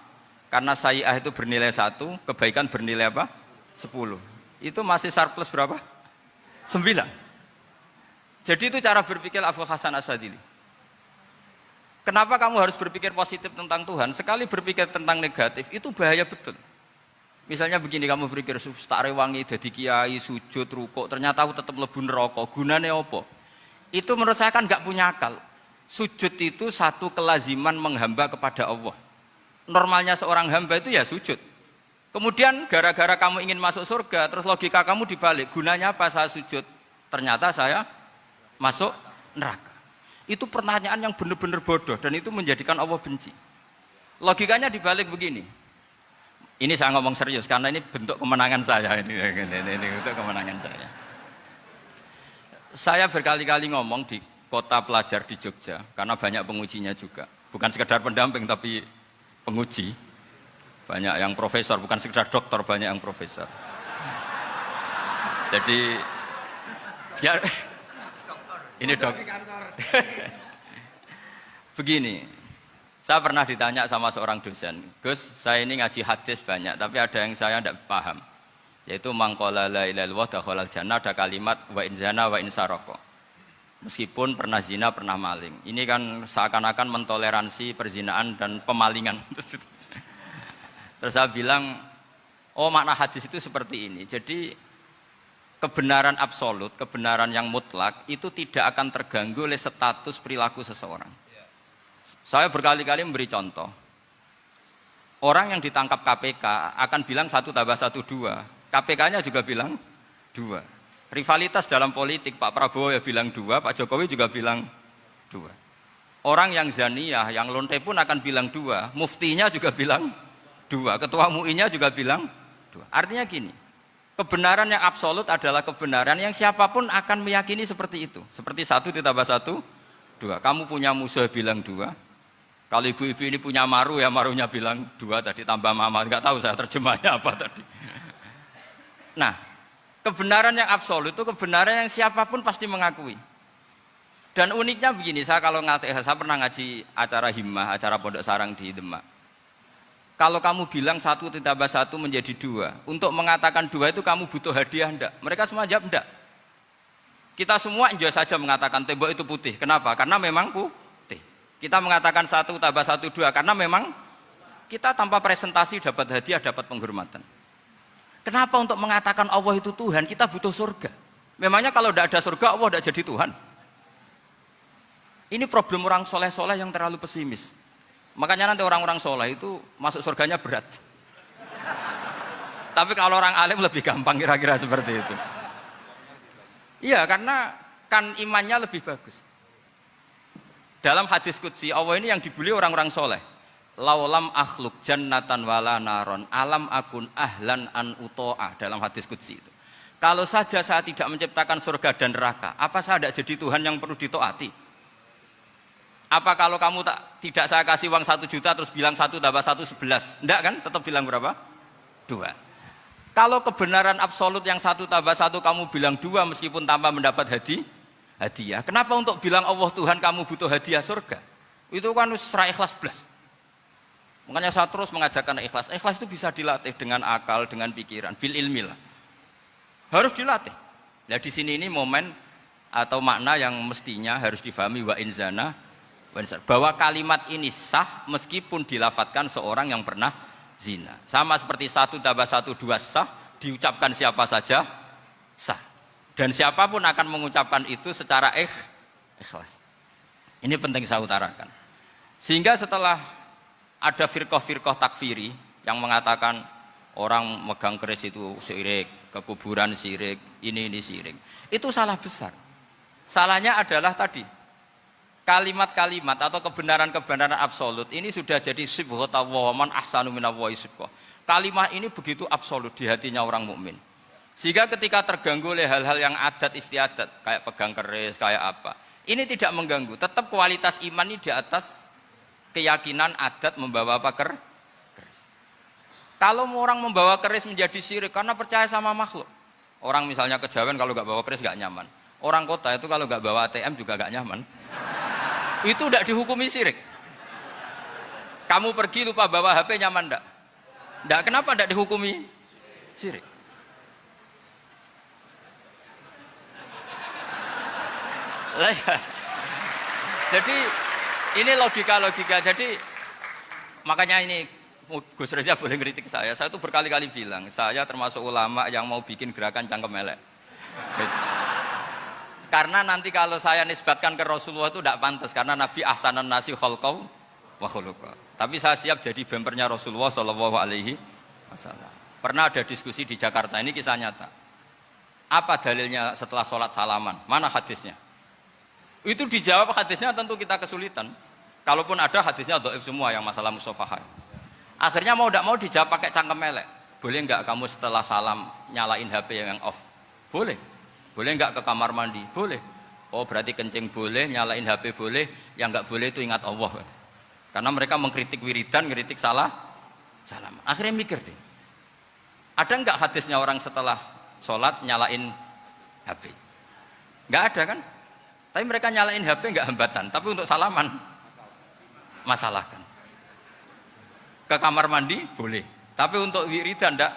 karena sayyi'ah itu bernilai 1, kebaikan bernilai apa? 10. Itu masih surplus berapa? 9. Jadi itu cara berpikir Abul Hasan Asy-Syadzili. Kenapa kamu harus berpikir positif tentang Tuhan? Sekali berpikir tentang negatif, itu bahaya betul. Misalnya begini, kamu berpikir tak rewangi jadi kiai, sujud, rukuk, ternyata aku tetap lebu neraka. Gunanya apa? Itu menurut saya kan nggak punya akal. Sujud itu satu kelaziman menghamba kepada Allah. Normalnya seorang hamba itu ya sujud. Kemudian gara-gara kamu ingin masuk surga, terus logika kamu dibalik. Gunanya apa saya sujud? Ternyata saya masuk neraka. Itu pertanyaan yang benar-benar bodoh dan itu menjadikan Allah benci. Logikanya dibalik begini. Ini saya ngomong serius karena ini bentuk kemenangan saya ini bentuk kemenangan saya. Saya berkali-kali ngomong di kota pelajar di Jogja karena banyak pengujinya juga. Bukan sekedar pendamping tapi penguji. Banyak yang profesor, bukan sekedar dokter, banyak yang profesor. Jadi biar ini dok. Begini, saya pernah ditanya sama seorang dosen, Gus, saya ini ngaji hadis banyak, tapi ada yang saya tidak paham, yaitu mangkola la ilaha illallah dakhalal jannah, ada kalimat wa in zana wa in saroko. Meskipun pernah zina, pernah maling. Ini kan seakan-akan mentoleransi perzinaan dan pemalingan. Terus saya bilang, oh makna hadis itu seperti ini. Jadi kebenaran absolut, kebenaran yang mutlak itu tidak akan terganggu oleh status perilaku seseorang. Saya berkali-kali memberi contoh. Orang yang ditangkap KPK akan bilang 1 tambah 1 2. KPK-nya juga bilang 2. Rivalitas dalam politik, Pak Prabowo ya bilang 2, Pak Jokowi juga bilang 2. Orang yang zaniyah, yang lonte pun akan bilang 2. Muftinya juga bilang 2. Ketua MUI-nya juga bilang 2. Artinya gini, kebenaran yang absolut adalah kebenaran yang siapapun akan meyakini seperti itu. Seperti 1 ditambah 1, 2. Kamu punya musuh bilang 2. Kalau ibu-ibu ini punya maru ya marunya bilang 2 tadi tambah mama. Enggak tahu saya terjemahnya apa tadi. Nah, kebenaran yang absolut itu kebenaran yang siapapun pasti mengakui. Dan uniknya begini, saya pernah ngaji acara himmah, acara pondok sarang di Demak. Kalau kamu bilang 1 ditambah 1 menjadi 2, untuk mengatakan 2 itu kamu butuh hadiah enggak? Mereka semua jawab enggak. Kita semua enjoy saja mengatakan tembok itu putih. Kenapa? Karena memang putih. Kita mengatakan 1 tambah 1 2 karena memang kita tanpa presentasi dapat hadiah, dapat penghormatan. Kenapa untuk mengatakan Allah itu Tuhan kita butuh surga? Memangnya kalau tidak ada surga Allah tidak jadi Tuhan? Ini problem orang soleh-soleh yang terlalu pesimis. Makanya nanti orang-orang soleh itu masuk surganya berat. Tapi kalau orang alim lebih gampang kira-kira seperti itu. Iya, karena kan imannya lebih bagus. Dalam hadis qudsi Allah ini yang dibuli orang-orang soleh. Laulam akhluk jannatan wala naron alam akun ahlan an uto'ah. Dalam hadis qudsi itu. Kalau saja saya tidak menciptakan surga dan neraka, apa saya tidak jadi Tuhan yang perlu ditaati? Apa kalau kamu tidak saya kasih uang 1 juta terus bilang 1 tambah 1 11? Enggak kan? Tetap bilang berapa? 2. Kalau kebenaran absolut yang 1 tambah 1 kamu bilang 2 meskipun tanpa mendapat hadiah. Kenapa untuk bilang Allah Tuhan kamu butuh hadiah surga? Itu kan serai ikhlas belas. Makanya saya terus mengajarkan ikhlas. Ikhlas itu bisa dilatih dengan akal, dengan pikiran, bil ilmi lah. Harus dilatih. Nah di sini ini momen atau makna yang mestinya harus difahami wa inzana bahwa kalimat ini sah meskipun dilafatkan seorang yang pernah zina. Sama seperti 1 tambah 1 2 sah, diucapkan siapa saja sah. Dan siapapun akan mengucapkan itu secara ikhlas. Ini penting saya utarakan. Sehingga setelah ada firqah-firqah takfiri yang mengatakan orang megang keris itu syirik, ke kuburan syirik, ini syirik. Itu salah besar. Salahnya adalah tadi kalimat-kalimat atau kebenaran-kebenaran absolut ini sudah jadi sibghatullah man ahsanu minallahi sibghah. Kalimat ini begitu absolut di hatinya orang mukmin. Sehingga ketika terganggu oleh hal-hal yang adat istiadat kayak pegang keris, kayak apa, ini tidak mengganggu. Tetap kualitas iman ini di atas keyakinan adat membawa apa keris. Kalau orang membawa keris menjadi syirik karena percaya sama makhluk. Orang misalnya kejawen kalau nggak bawa keris nggak nyaman. Orang kota itu kalau nggak bawa ATM juga nggak nyaman. Itu tidak dihukumi syirik. Kamu pergi lupa bawa HP nyaman enggak? Enggak, kenapa tidak dihukumi syirik? Jadi ini logika-logika. Jadi makanya ini Gus Reza boleh ngeritik saya. Saya tuh berkali-kali bilang, saya termasuk ulama yang mau bikin gerakan cangkem elek. Karena nanti kalau saya nisbatkan ke Rasulullah itu tidak pantas karena Nabi ahsanan nasi khalqaw wa khuluqa. Tapi saya siap jadi bempernya Rasulullah sallallahu alaihi wasallam. Pernah ada diskusi di Jakarta, ini kisah nyata. Apa dalilnya setelah sholat salaman? Mana hadisnya? Itu dijawab hadisnya tentu kita kesulitan. Kalaupun ada hadisnya dhaif semua yang masalah musafahah. Akhirnya mau tidak mau dijawab pakai cangkem elek. Boleh enggak kamu setelah salam nyalain HP yang off? Boleh. Boleh enggak ke kamar mandi? Boleh. Oh berarti kencing boleh, nyalain HP boleh, yang enggak boleh itu ingat Allah. Karena mereka mengkritik wiridan, ngeritik salam. Akhirnya mikir deh. Ada enggak hadisnya orang setelah sholat nyalain HP? Enggak ada kan? Tapi mereka nyalain HP enggak hambatan, tapi untuk salaman masalah kan. Ke kamar mandi boleh, tapi untuk wiridan enggak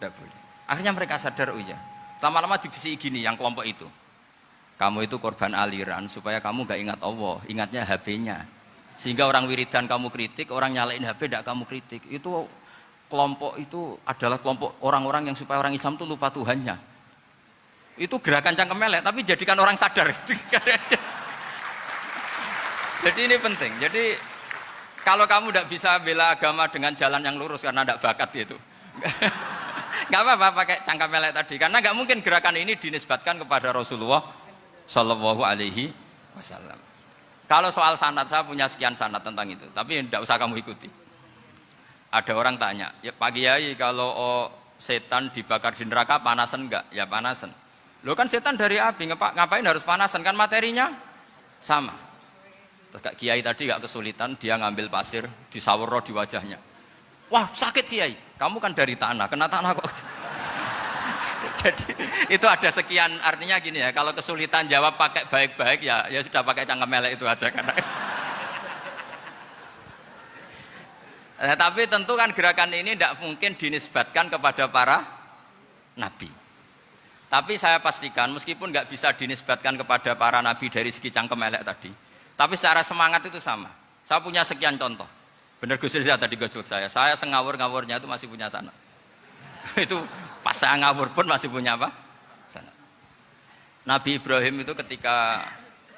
boleh. Akhirnya mereka sadar, oh iya. Lama-lama dibisi gini yang kelompok itu. Kamu itu korban aliran supaya kamu enggak ingat Allah, ingatnya HP-nya. Sehingga orang wiridan kamu kritik, orang nyalain HP enggak kamu kritik. Itu kelompok itu adalah kelompok orang-orang yang supaya orang Islam itu lupa Tuhannya. Itu gerakan cangkem elek, tapi jadikan orang sadar. Jadi ini penting. Jadi kalau kamu tidak bisa bela agama dengan jalan yang lurus karena tidak bakat itu, nggak apa-apa pakai cangkem elek tadi. Karena nggak mungkin gerakan ini dinisbatkan kepada Rasulullah Shallallahu Alaihi Wasallam. Kalau soal sanad, saya punya sekian sanad tentang itu, tapi tidak usah kamu ikuti. Ada orang tanya, ya Pak Kiai kalau setan dibakar di neraka panasan enggak? Ya panasan. Lo kan setan dari api, ngapain harus panasan? Kan materinya sama. Terus Kak Kiai tadi gak kesulitan, dia ngambil pasir, disawero di wajahnya. Wah sakit Kiai, kamu kan dari tanah, kena tanah kok. Jadi itu ada sekian, artinya gini ya, kalau kesulitan jawab pakai baik-baik ya sudah pakai cangkem elek itu aja kan. Tapi tentu kan gerakan ini tidak mungkin dinisbatkan kepada para nabi. Tapi saya pastikan meskipun nggak bisa dinisbatkan kepada para nabi dari segi cangkem elek tadi, tapi secara semangat itu sama. Saya punya sekian contoh. Benar Gus Riza tadi gojok saya ngawur-ngawurnya itu masih punya sanad. Itu pas saya ngawur pun masih punya apa? Sanad. Nabi Ibrahim itu ketika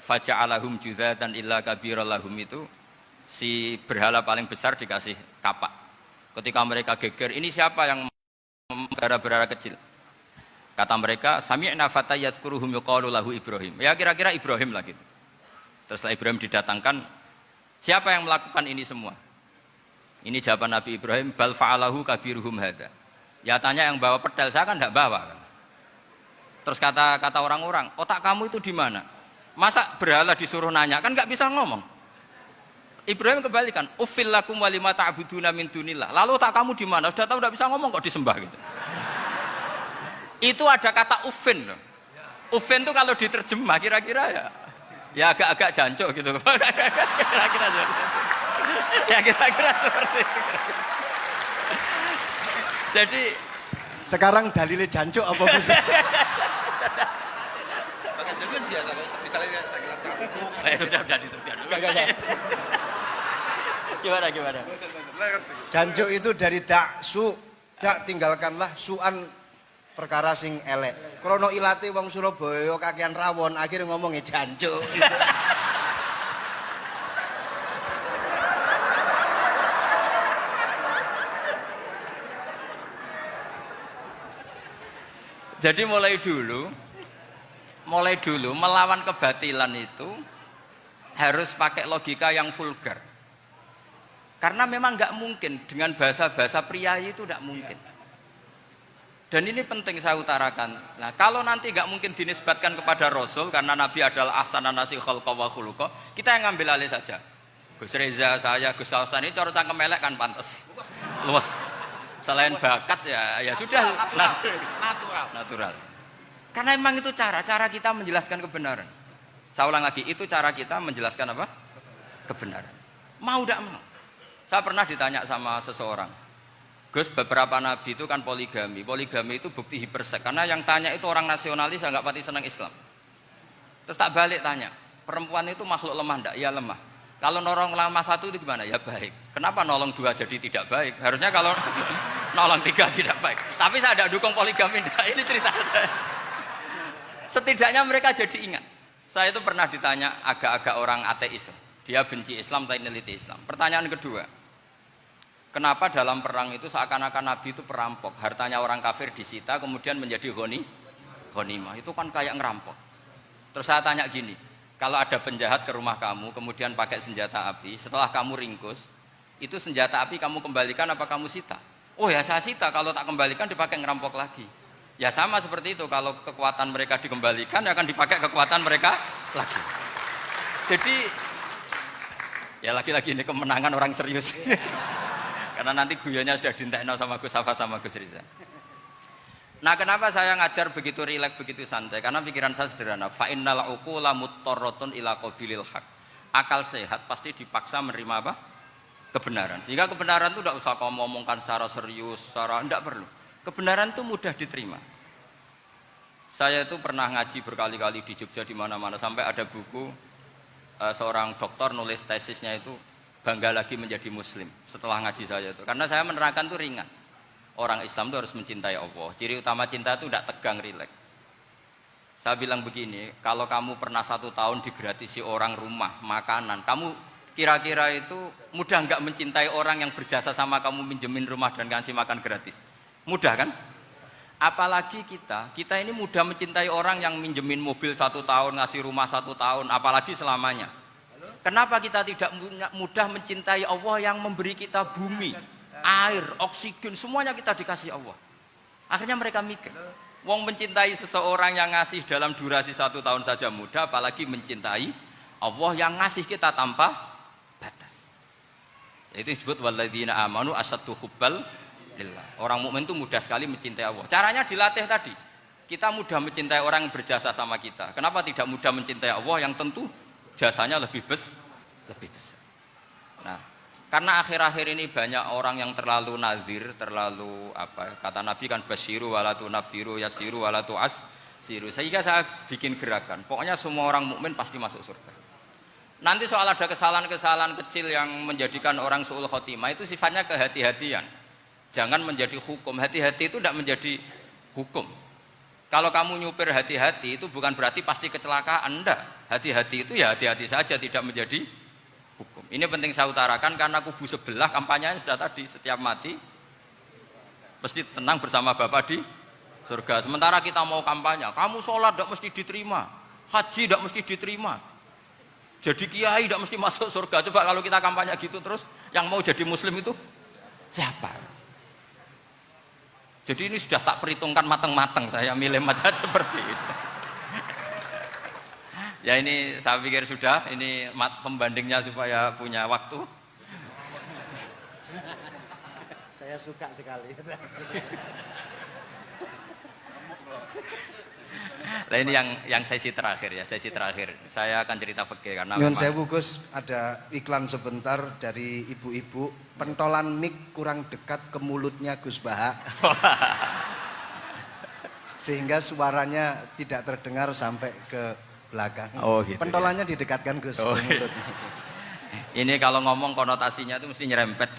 faja'alahum juzatan illa kabirallahum itu si berhala paling besar dikasih kapak. Ketika mereka geger, ini siapa yang berhala kecil? Kata mereka, sami'na fata yadhkuruhum yuqalu lahu Ibrahim. Ya kira-kira Ibrahim lah gitu. Terus setelah Ibrahim didatangkan, siapa yang melakukan ini semua? Ini jawaban Nabi Ibrahim, bal fa'alahu kabiruhum hadza. Ya tanya yang bawa pedal, saya kan enggak bawa kan. Terus kata orang-orang, otak kamu itu di mana? Masa berhala disuruh nanya, kan enggak bisa ngomong. Ibrahim kembalikan, uffil lakum wa lima ta'buduna min dunillah. Lalu otak kamu di mana? Sudah tahu enggak bisa ngomong kok disembah gitu. Itu ada kata ufin. Ufin itu kalau diterjemah kira-kira ya agak-agak jancuk gitu. Kira-kira ya kira-kira seperti itu. Jadi Sekarang dalilnya jancuk apa Gus? Gimana? Jancuk itu dari daksu, dak tinggalkanlah suan perkara sing elek. Krono ilate wong Surabaya kakean rawon, akhirnya ngomongnya jancuk. Gitu. Jadi mulai dulu melawan kebatilan itu harus pakai logika yang vulgar. Karena memang nggak mungkin dengan bahasa-bahasa priayi itu nggak mungkin. Dan ini penting saya utarakan. Nah, kalau nanti nggak mungkin dinisbatkan kepada Rasul karena Nabi adalah ahsanan nasi khalqa wa khuluqa, kita yang ngambil alih saja. Gus Reza, saya, Gus Kaustan ini cara cangkem elek kan pantas. Luas. Selain bakat ya sudah natural. Karena memang itu cara kita menjelaskan kebenaran. Saya ulang lagi, itu cara kita menjelaskan apa? Kebenaran. Mau tidak mau. Saya pernah ditanya sama seseorang, Gus, beberapa nabi itu kan poligami. Poligami itu bukti hipersek. Karena yang tanya itu orang nasionalis yang nggak pati senang Islam. Terus tak balik tanya, perempuan itu makhluk lemah enggak? Ya lemah. Kalau nolong lama satu itu gimana? Ya baik. Kenapa nolong dua jadi tidak baik? Harusnya kalau nolong tiga tidak baik. Tapi saya tidak dukung poligami. Nah, ini cerita saya. Setidaknya mereka jadi ingat. Saya itu pernah ditanya agak-agak orang ateis. Dia benci Islam tapi neliti Islam. Pertanyaan kedua, kenapa dalam perang itu seakan-akan Nabi itu perampok? Hartanya orang kafir disita kemudian menjadi ghanimah. Itu kan kayak ngerampok. Terus saya tanya gini, Kalau ada penjahat ke rumah kamu, kemudian pakai senjata api, setelah kamu ringkus, itu senjata api kamu kembalikan apa kamu sita? Oh ya saya sita, kalau tak kembalikan dipakai ngerampok lagi. Ya sama seperti itu, kalau kekuatan mereka dikembalikan, ya akan dipakai kekuatan mereka lagi. Jadi, ya lagi-lagi ini kemenangan orang serius. Karena nanti guyonnya sudah dintekno sama Gus Safa sama Gus Riza. Nah kenapa saya ngajar begitu rileks, begitu santai? Karena pikiran saya sederhana. Fa'innal uqula muttarratun ila qabilil haq. Akal sehat pasti dipaksa menerima apa? Kebenaran. Sehingga kebenaran itu tidak usah kamu ngomongkan secara serius, secara tidak perlu. Kebenaran itu mudah diterima. Saya itu pernah ngaji berkali-kali di Jogja di mana-mana sampai ada buku seorang dokter nulis tesisnya itu bangga lagi menjadi muslim setelah ngaji saya itu. Karena saya menerangkan itu ringan. Orang Islam itu harus mencintai Allah. Ciri utama cinta itu tidak tegang, rileks. Saya bilang begini, kalau kamu pernah 1 tahun digratisi orang rumah, makanan, kamu kira-kira itu mudah nggak mencintai orang yang berjasa sama kamu minjemin rumah dan kasih makan gratis? Mudah kan? Apalagi kita ini mudah mencintai orang yang minjemin mobil 1 tahun, ngasih rumah 1 tahun, apalagi selamanya. Kenapa kita tidak mudah mencintai Allah yang memberi kita bumi, air, oksigen, semuanya kita dikasih Allah? Akhirnya mereka mikir, wong mencintai seseorang yang ngasih dalam durasi 1 tahun saja mudah, apalagi mencintai Allah yang ngasih kita tanpa batas. Itu disebut walladzina amanu asaddu hubbal lillah. Orang mukmin itu mudah sekali mencintai Allah. Caranya dilatih tadi. Kita mudah mencintai orang yang berjasa sama kita. Kenapa tidak mudah mencintai Allah yang tentu jasanya lebih besar? Nah, karena akhir-akhir ini banyak orang yang terlalu nazir, terlalu kata Nabi kan basyiru walatu nafiru yasiru walatu asiru. Sehingga saya bikin gerakan. Pokoknya semua orang mukmin pasti masuk surga. Nanti soal ada kesalahan-kesalahan kecil yang menjadikan orang su'ul khotimah itu sifatnya kehati-hatian. Jangan menjadi hukum. Hati-hati itu tidak menjadi hukum. Kalau kamu nyupir hati-hati itu bukan berarti pasti kecelakaan, enggak. Hati-hati itu ya hati-hati saja, tidak menjadi hukum. Ini penting saya utarakan karena kubu sebelah kampanyenya sudah tadi, setiap mati mesti tenang bersama Bapak di surga. Sementara kita mau kampanye, kamu sholat tidak mesti diterima, haji tidak mesti diterima, jadi kiai tidak mesti masuk surga. Coba kalau kita kampanye gitu terus, yang mau jadi muslim itu siapa? Jadi ini sudah tak perhitungkan matang-matang, saya milih macam seperti itu. Ya ini saya pikir sudah, ini pembandingnya supaya punya waktu. Saya suka sekali. Nah ini yang sesi terakhir ya, sesi terakhir. Saya akan cerita fikih karena Nyun sewu Gus, ada iklan sebentar dari ibu-ibu, pentolan mic kurang dekat ke mulutnya Gus Baha. Sehingga suaranya tidak terdengar sampai ke belakang. Oh, gitu, pentolannya ya? Didekatkan Gus ke mulut. Ini kalau ngomong konotasinya itu mesti nyerempet.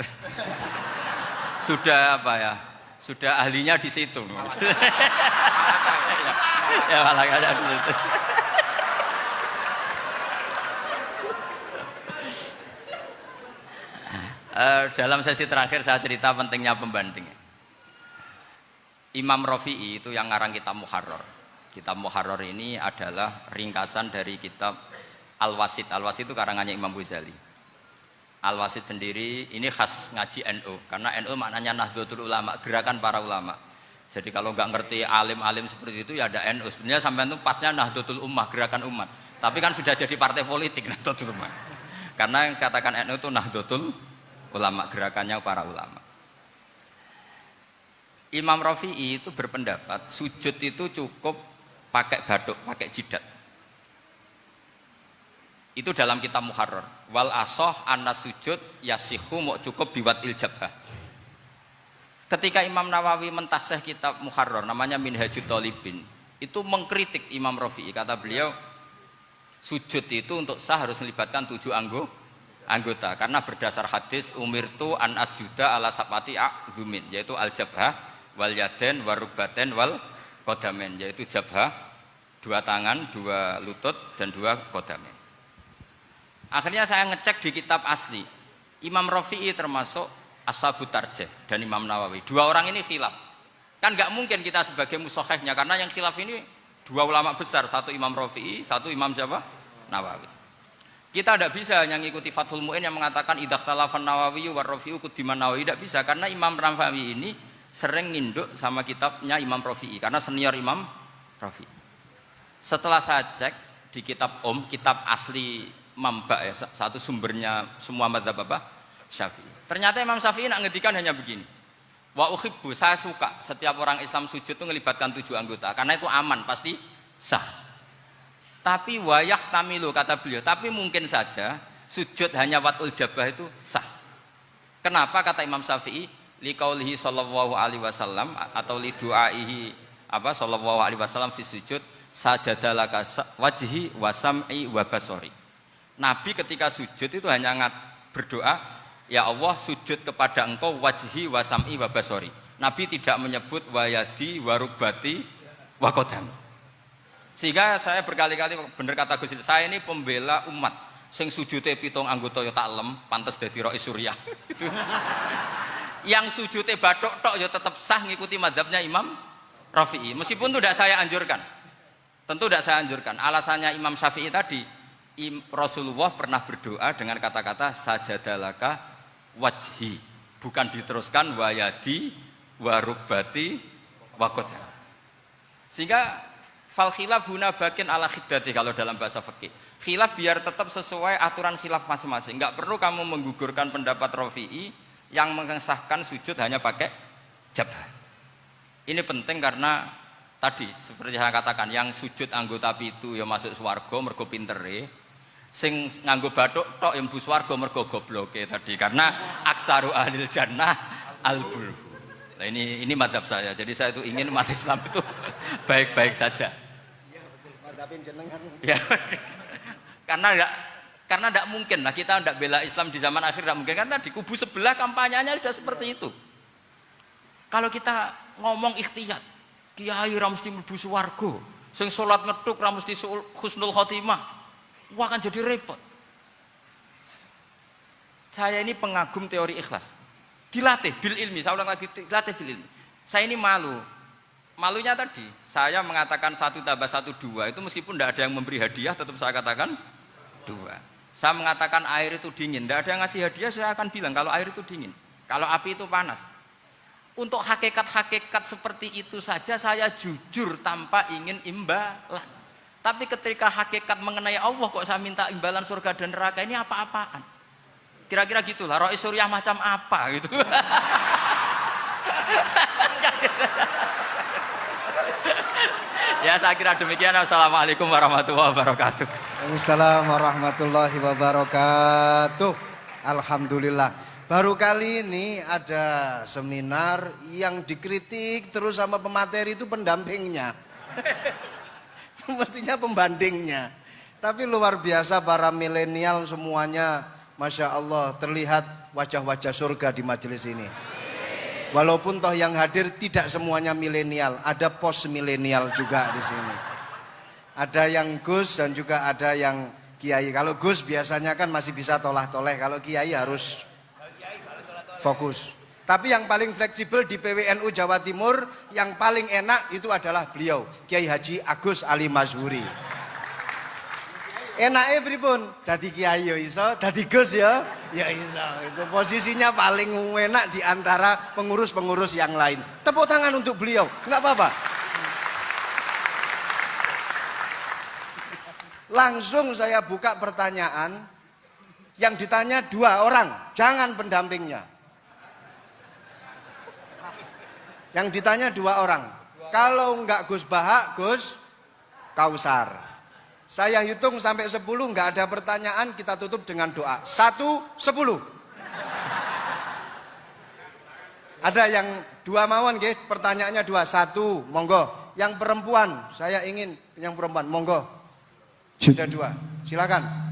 Sudah apa ya? Sudah ahlinya di situ. Ya malah ada di situ. Dalam sesi terakhir saya cerita pentingnya pembanding. Imam Rafi'i itu yang ngarang kitab Muharrar. Kitab Muharrar ini adalah ringkasan dari kitab Al-Wasit. Al-Wasit itu karangannya Imam Ghazali. Al-Wasit sendiri ini khas ngaji NU, karena NU maknanya Nahdlatul Ulama, gerakan para ulama. Jadi kalau nggak ngerti alim-alim seperti itu ya ada NU. Sebenarnya sampai itu pasnya Nahdlatul Ummah, gerakan umat. Tapi kan sudah jadi partai politik Nahdlatul Ummah. Karena yang katakan NU itu Nahdlatul Ulama, gerakannya para ulama. Imam Rafi'i itu berpendapat sujud itu cukup pakai baduk, pakai jidat. Itu dalam kitab Muharrar. Wal asoh anna sujud yasihu mau cukup biwat iljabah. Ketika Imam Nawawi mentasih kitab Muharrar namanya Minhajut Thalibin, itu mengkritik Imam Rafi'i. Kata beliau, sujud itu untuk sah harus melibatkan 7 anggota. Karena berdasar hadis umirtu an asjuda ala sabati a'zumin, yaitu al-jabhah, wal yaden, warubaten, wal kodamen, yaitu jabhah, 2 tangan, 2 lutut, dan 2 kodamen. Akhirnya saya ngecek di kitab asli, Imam Rafi'i termasuk Ashabut Tarjih dan Imam Nawawi. 2 orang ini khilaf. Kan nggak mungkin kita sebagai musokhehnya, karena yang khilaf ini 2 ulama besar, satu Imam Rafi'i, satu Imam siapa? Nawawi. Kita tidak bisa hanya ngikuti Fathul Mu'in yang mengatakan idza khtalafan Nawawi wa Rafi'u kudiman Nawawi, tidak bisa, karena Imam Nawawi ini sering nginduk sama kitabnya Imam Rafi'i karena senior Imam Rafi'i. Setelah saya cek di kitab kitab asli Mamba ya, satu sumbernya semua madzhab apa? Syafi'i. Ternyata Imam Syafi'i nak ngedikan hanya begini. Wa uhibbu, saya suka setiap orang Islam sujud itu melibatkan 7 anggota karena itu aman, pasti sah. Tapi wayah tamilu, kata beliau, tapi mungkin saja sujud hanya watul jabah itu sah. Kenapa kata Imam Syafi'i? Liqaulihi sallallahu alaihi wasallam atau li du'aihi apa sallallahu alaihi wasallam fi sujud sajadalaka wajhi wa sam'i wa basori. Nabi ketika sujud itu hanya berdoa, ya Allah sujud kepada engkau wajhi wa sam'i wa basori. Nabi tidak menyebut wayadi wa rukbati wa qadami. Sehingga saya berkali-kali bener kata Gus, saya ini pembela umat sing sujute 7 anggota ya tak lem, pantes dadi Rais Suriah. Itu. Yang sujute bathuk tok ya tetap sah ngikuti mazhabnya Imam Rafi'i. Meskipun itu tidak saya anjurkan. Tentu tidak saya anjurkan. Alasannya Imam Syafi'i tadi, Rasulullah pernah berdoa dengan kata-kata sajadalaka wajhi, bukan diteruskan wayadi warukbati wakoda. Sehingga fal khilaf huna bakin ala khiddati kalau dalam bahasa fikih. Khilaf biar tetap sesuai aturan khilaf masing-masing. Enggak perlu kamu menggugurkan pendapat Rafi'i yang mengesahkan sujud hanya pakai jabah. Ini penting karena tadi seperti saya katakan, yang sujud anggota itu ya masuk swarga mergo pintere. Sing nganggo bathuk tok yang mlebu swarga mergo gobloke tadi, karena aksaru ahlil jannah al-bul. Nah ini madhab saya. Jadi saya itu ingin umat Islam itu baik-baik saja. Ya, karena tidak mungkin lah kita tidak bela Islam di zaman akhir, tidak mungkin kan tadi kubu sebelah kampanyenya sudah seperti itu. Kalau kita ngomong ikhtiyat, kiai ra mesti mlebu swarga, sing salat ngethuk ra mesti husnul khotimah, wah akan jadi repot. Saya ini pengagum teori ikhlas, dilatih bil ilmi, saya ulang lagi, dilatih bil ilmi. Saya ini malunya tadi, saya mengatakan 1 tambah 1 2 itu meskipun tidak ada yang memberi hadiah, tetap saya katakan 2. Saya mengatakan air itu dingin, tidak ada yang ngasih hadiah, saya akan bilang kalau air itu dingin, kalau api itu panas. Untuk hakikat-hakikat seperti itu saja saya jujur tanpa ingin imbalan. Tapi ketika hakikat mengenai Allah kok saya minta imbalan surga dan neraka, ini apa-apaan? Kira-kira gitulah, Rais Suriah macam apa gitu. Ya saya kira demikian. Assalamualaikum warahmatullahi wabarakatuh. Waalaikumsalam warahmatullahi wabarakatuh. Alhamdulillah. Baru kali ini ada seminar yang dikritik terus sama pemateri itu pendampingnya. Mestinya pembandingnya. Tapi luar biasa para milenial semuanya, Masya Allah, terlihat wajah-wajah surga di majelis ini. Walaupun toh yang hadir tidak semuanya milenial, ada post milenial juga di sini. Ada yang Gus dan juga ada yang Kiai. Kalau Gus biasanya kan masih bisa tolah-toleh, kalau Kiai harus fokus. Tapi yang paling fleksibel di PWNU Jawa Timur, yang paling enak itu adalah beliau, Kiai Haji Agus Ali Mazhuri. Enaknya pripun? Dadi kiai ya iso, dadi Gus ya iso. Itu posisinya paling enak di antara pengurus-pengurus yang lain. Tepuk tangan untuk beliau, enggak apa-apa. Langsung saya buka pertanyaan. Yang ditanya 2 orang, jangan pendampingnya. Yang ditanya 2 orang. Kalau enggak Gus Baha, Gus Kausar. Saya hitung sampai 10, nggak ada pertanyaan, kita tutup dengan doa. 1, 10. Ada yang 2 mawon, nggih, pertanyaannya 2. 1, monggo. Yang perempuan, saya ingin yang perempuan, monggo. Sudah 2, silakan.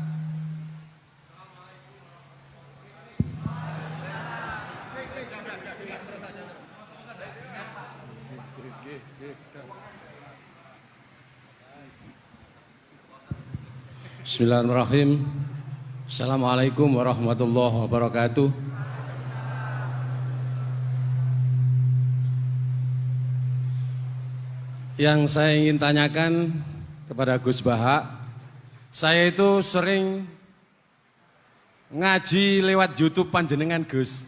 Bismillahirrahmanirrahim. Assalamualaikum warahmatullahi wabarakatuh. Yang saya ingin tanyakan kepada Gus Baha, Saya itu sering ngaji lewat YouTube panjenengan Gus.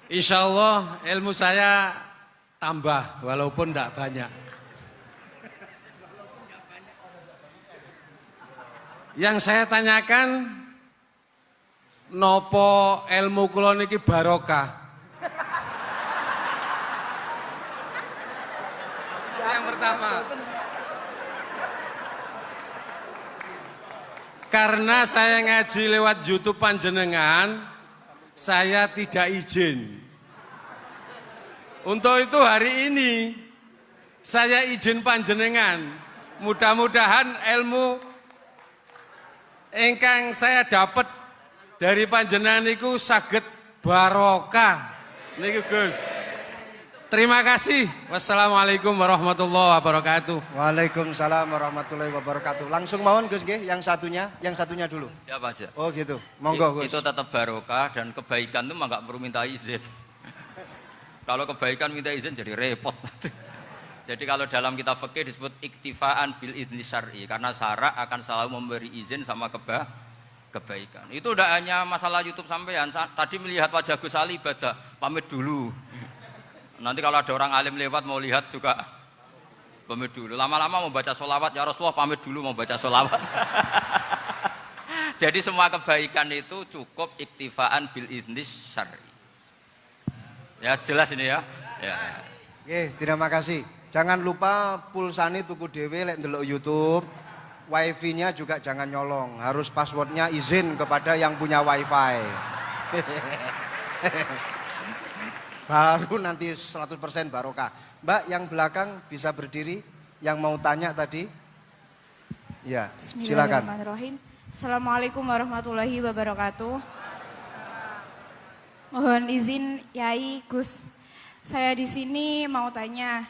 Insya Allah ilmu saya tambah walaupun tidak banyak. Yang saya tanyakan, nopo ilmu kula niki barokah? Yang pertama, karena saya ngaji lewat YouTube panjenengan, saya tidak izin. Untuk itu hari ini saya izin panjenengan. Mudah-mudahan ilmu ingkang saya dapat dari panjenengan niku saged barokah. Niku Gus. Terima kasih. Wassalamualaikum warahmatullahi wabarakatuh. Waalaikumsalam warahmatullahi wabarakatuh. Langsung mawon Gus nggih, yang satunya dulu. Siapa aja? Oh gitu. Monggo Gus. Itu tetap barokah dan kebaikan itu mah nggak perlu minta izin. Kalau kebaikan minta izin jadi repot. Jadi kalau dalam kitab fikih disebut iktifaan bil idzni syar'i, karena syara akan selalu memberi izin sama kebaikan. Itu udah hanya masalah YouTube sampean. Tadi melihat wajah Gus Ali ibadah, pamit dulu. Nanti kalau ada orang alim lewat mau lihat juga pamit dulu. Lama-lama mau baca sholawat, ya Rasulullah pamit dulu mau baca sholawat. Jadi semua kebaikan itu cukup iktifaan bil idzni syar'i. Ya jelas ini ya. Ya. Oke, terima kasih. Jangan lupa pulsane tuku dhewe lek ndelok YouTube. Wifi-nya juga jangan nyolong. Harus passwordnya izin kepada yang punya wifi. Baru nanti 100% barokah. Mbak yang belakang bisa berdiri. Yang mau tanya tadi. Ya, silakan. Bismillahirrahmanirrahim. Assalamualaikum warahmatullahi wabarakatuh. Mohon izin Yai Gus, saya di sini mau tanya,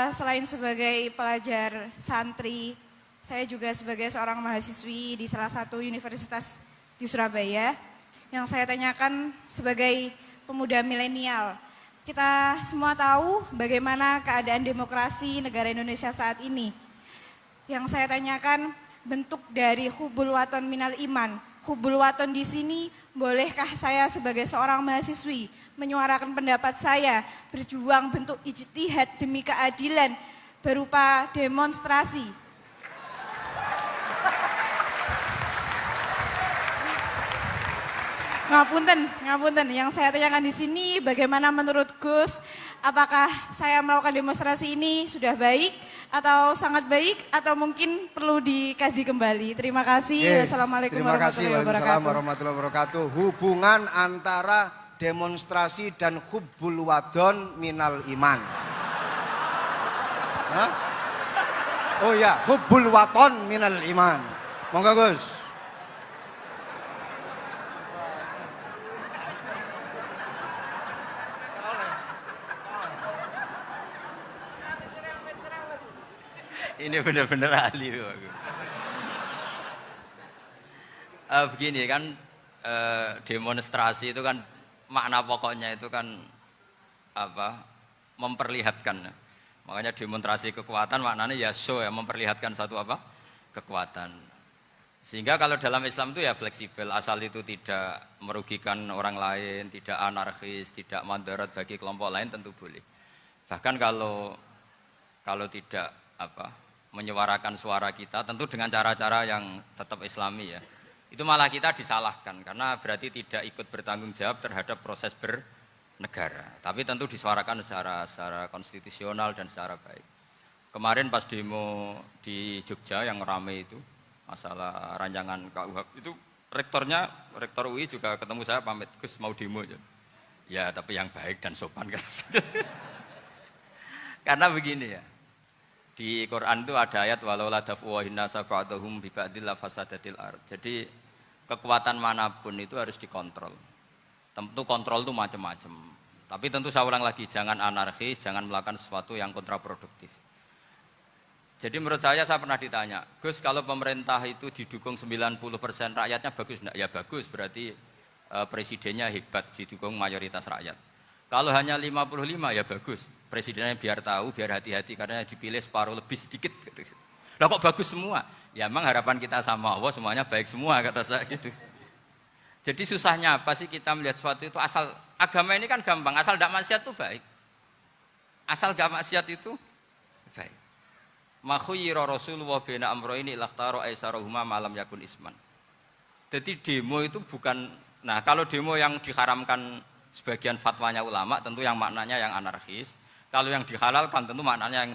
selain sebagai pelajar santri, saya juga sebagai seorang mahasiswi di salah satu universitas di Surabaya. Yang saya tanyakan sebagai pemuda milenial, kita semua tahu bagaimana keadaan demokrasi negara Indonesia saat ini. Yang saya tanyakan bentuk dari hubul waton minal iman. Hubul waton di sini, bolehkah saya sebagai seorang mahasiswi menyuarakan pendapat saya, berjuang bentuk ijtihad demi keadilan berupa demonstrasi? Ngapunten. Yang saya tanyakan di sini, bagaimana menurut Gus, apakah saya melakukan demonstrasi ini sudah baik atau sangat baik atau mungkin perlu dikaji kembali? Terima kasih. Wassalamualaikum warahmatullahi wabarakatuh. Hubungan antara demonstrasi dan hubbul wadon minal iman. Hah? Oh ya, hubbul waton minal iman. Monggo Gus. Ini benar-benar ahli. Begini kan, demonstrasi itu kan makna pokoknya itu kan apa? Memperlihatkan. Makanya demonstrasi kekuatan maknanya ya show ya, memperlihatkan satu apa? Kekuatan. Sehingga kalau dalam Islam itu ya fleksibel, asal itu tidak merugikan orang lain, tidak anarkis, tidak madarat bagi kelompok lain tentu boleh. Bahkan kalau tidak apa? Menyuarakan suara kita tentu dengan cara-cara yang tetap islami ya, itu malah kita disalahkan karena berarti tidak ikut bertanggung jawab terhadap proses bernegara, tapi tentu disuarakan secara konstitusional dan secara baik. Kemarin pas demo di Jogja yang ramai itu masalah rancangan KUHP itu, rektor UI juga ketemu saya, pamit Gus mau demo ya tapi yang baik dan sopan karena begini ya, di Quran itu ada ayat walau la daf'uhin nasa ba'dahum bi ba'dil la fasadatil ard. Jadi kekuatan manapun itu harus dikontrol. Tentu kontrol itu macam-macam. Tapi tentu saya ulang lagi, jangan anarkis, jangan melakukan sesuatu yang kontraproduktif. Jadi menurut saya pernah ditanya, Gus kalau pemerintah itu didukung 90% rakyatnya bagus enggak? Ya bagus, berarti presidennya hebat, didukung mayoritas rakyat. Kalau hanya 55 ya bagus. Presidennya biar tahu, biar hati-hati karena dipilih separuh lebih sedikit. Gitu. Lah kok bagus semua? Ya emang harapan kita sama Allah semuanya baik semua kata saya gitu. Jadi susahnya apa sih kita melihat sesuatu itu asal agama ini kan gampang, asal tidak maksiat itu baik. Asal gak maksiat itu baik. Makhuyira Rasulullah bina amroini lakhtaro aisarohuma malam yakun isman. Jadi demo itu bukan, nah kalau demo yang diharamkan sebagian fatwanya ulama tentu yang maknanya yang anarkis. Kalau yang dihalalkan tentu maknanya yang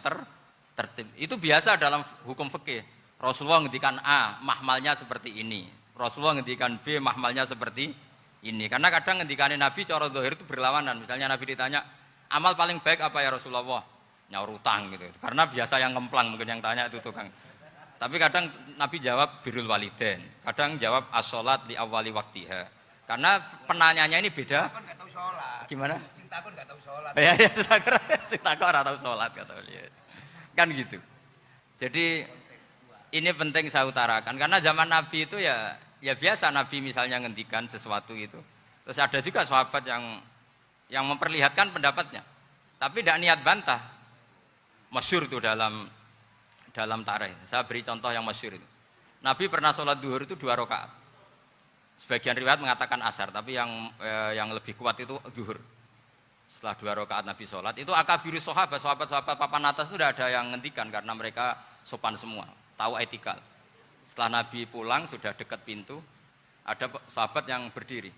tertib. Itu biasa dalam hukum fikih. Rasulullah ngendikan A, mahmalnya seperti ini. Rasulullah ngendikan B, mahmalnya seperti ini. Karena kadang ngendikane Nabi cara zahir itu berlawanan. Misalnya Nabi ditanya, amal paling baik apa ya Rasulullah? Nyaur utang gitu. Karena biasa yang ngemplang mungkin yang tanya itu tukang. Tapi kadang Nabi jawab birrul walidain. Kadang jawab as-sholat li awwali waktiha. Karena penanyanya ini beda. Kan nggak tahu sholat. Gimana? Cinta pun nggak tahu sholat. Ya, cinta kok ora tahu sholat kata beliau. Kan gitu. Jadi ini penting saya utarakan karena zaman Nabi itu ya biasa Nabi misalnya ngendikan sesuatu itu. Terus ada juga sahabat yang memperlihatkan pendapatnya. Tapi tidak niat bantah. Masyhur itu dalam tarikh. Saya beri contoh yang masyhur itu. Nabi pernah sholat duhur itu 2 rakaat. Sebagian riwayat mengatakan asar, tapi yang lebih kuat itu duhur. Setelah 2 rakaat Nabi sholat, itu akabirus sahabat papan atas itu tidak ada yang ngendikan karena mereka sopan semua, tahu etikal. Setelah Nabi pulang sudah dekat pintu, ada sahabat yang berdiri.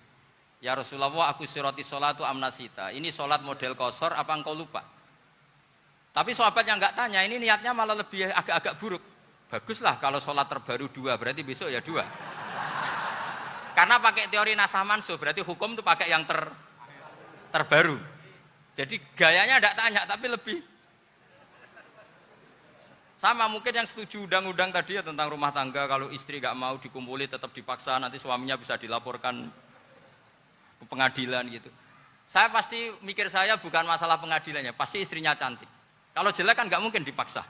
Ya Rasulullah, aku siroti sholatu amnasita. Ini sholat model kosor, apa engkau lupa? Tapi sahabat yang nggak tanya, ini niatnya malah lebih agak-agak buruk. Baguslah kalau sholat terbaru 2, berarti besok ya 2. Karena pakai teori nasah mansuh, berarti hukum itu pakai yang terbaru. Jadi gayanya tidak tanya, tapi lebih sama mungkin yang setuju undang-undang tadi ya tentang rumah tangga, kalau istri nggak mau dikumpuli tetap dipaksa, nanti suaminya bisa dilaporkan ke pengadilan gitu. Saya pasti mikir saya bukan masalah pengadilannya, pasti istrinya cantik. Kalau jelek kan nggak mungkin dipaksa.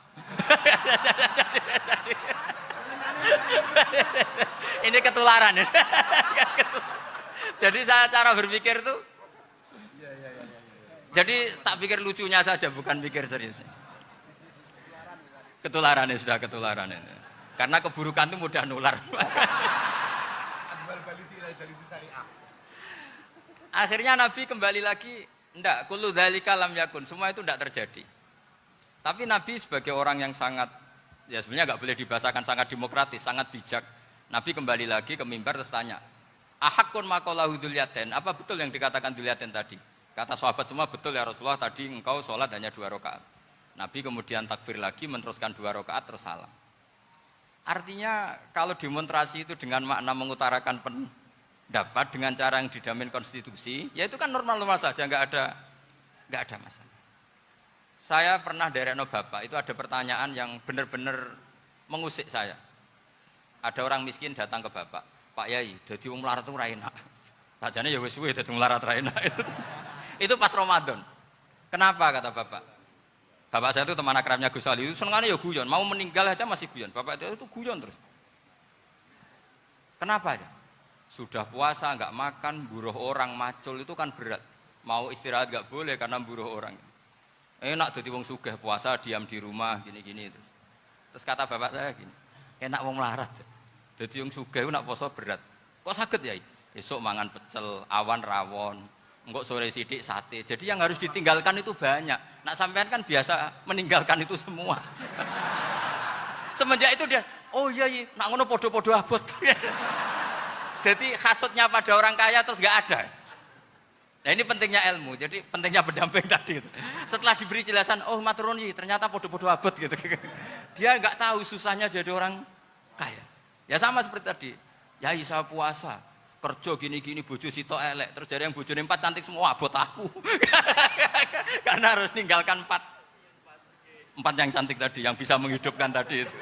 Ini ketularan. Jadi saya cara berpikir tuh, jadi tak pikir lucunya saja, bukan pikir serius. Ketularan ya sudah ketularan ini. Karena keburukan itu mudah nular. Akhirnya Nabi kembali lagi, enggak, kullu dzalika lam yakun, semua itu enggak terjadi. Tapi Nabi sebagai orang yang sangat, ya sebenarnya enggak boleh dibahasakan sangat demokratis, sangat bijak. Nabi kembali lagi ke mimbar terus tanya, ahakun maqalahu dzulyaten, apa betul yang dikatakan dzulyaten tadi? Kata sahabat semua, betul ya Rasulullah, tadi engkau sholat hanya 2 rakaat. Nabi kemudian takbir lagi, meneruskan 2 rakaat terus salam. Artinya kalau demonstrasi itu dengan makna mengutarakan pendapat dengan cara yang dijamin konstitusi, ya itu kan normal-normal saja, nggak ada masalah. Saya pernah dari Bapak, itu ada pertanyaan yang benar-benar mengusik saya. Ada orang miskin datang ke Bapak, Pak Yai, jadi wong melarat itu ra enak. Sajane ya wis suwe dadi melarat ra enak. Itu pas Ramadan. Kenapa kata Bapak? Bapak saya itu teman akrabnya Gus Ali, senengannya ya guyon, mau meninggal aja masih guyon. Bapak itu guyon terus. Kenapa ya? Sudah puasa nggak makan, buruh orang, macul itu kan berat. Mau istirahat nggak boleh karena buruh orang. Enak jadi wong sugih puasa diam di rumah gini-gini terus. Terus kata bapak saya gini, enak wong melarat. Jadi wong sugih nak puasa berat. Kok sakit ya? Esok mangan pecel, awan rawon, enggak sore sidik sate. Jadi yang harus ditinggalkan itu banyak. Nak sampean kan biasa meninggalkan itu semua. Semenjak itu dia, oh iya, nak ngono podo-podo abot. Jadi hasutnya pada orang kaya terus nggak ada. Nah ini pentingnya ilmu, jadi pentingnya pendamping tadi itu. Setelah diberi jelasan, oh maturun ternyata podo-podo abot gitu. Dia nggak tahu susahnya jadi orang kaya. Ya sama seperti tadi, ya saya puasa, kerja gini-gini, bojo sitok elek, terus dari yang bojone 4 cantik semua, abot aku. Karena harus ninggalkan 4 yang cantik tadi, yang bisa menghidupkan tadi itu.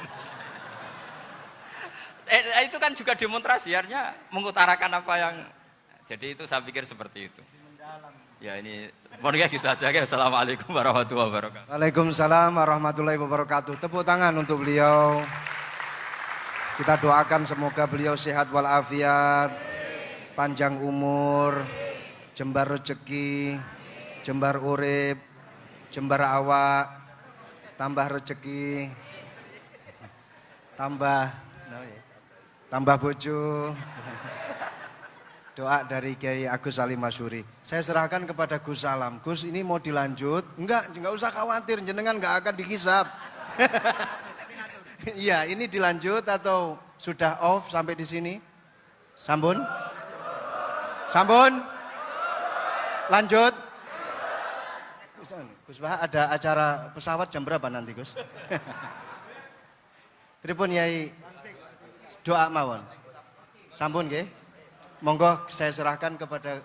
Itu kan juga demonstrasi, artinya mengutarakan apa yang, jadi itu saya pikir seperti itu. Ya ini, pokoknya gitu aja. Assalamualaikum warahmatullahi wabarakatuh. Waalaikumsalam warahmatullahi wabarakatuh. Tepuk tangan untuk beliau. Kita doakan semoga beliau sehat walafiat, panjang umur, jembar rezeki, jembar urip, jembar awak, tambah rezeki, tambah bojo. Doa dari Kiai Agus Salim Masyuri. Saya serahkan kepada Gus Salam. Gus, ini mau dilanjut? Enggak usah khawatir, jenengan enggak akan dihisap. Iya, ini dilanjut atau sudah off sampai di sini? Sambun? Sambun? Lanjut? Gus Bah, ada acara pesawat jam berapa nanti, Gus? Pripun Yai? Doa mawon. Sampun nggih. Monggo saya serahkan kepada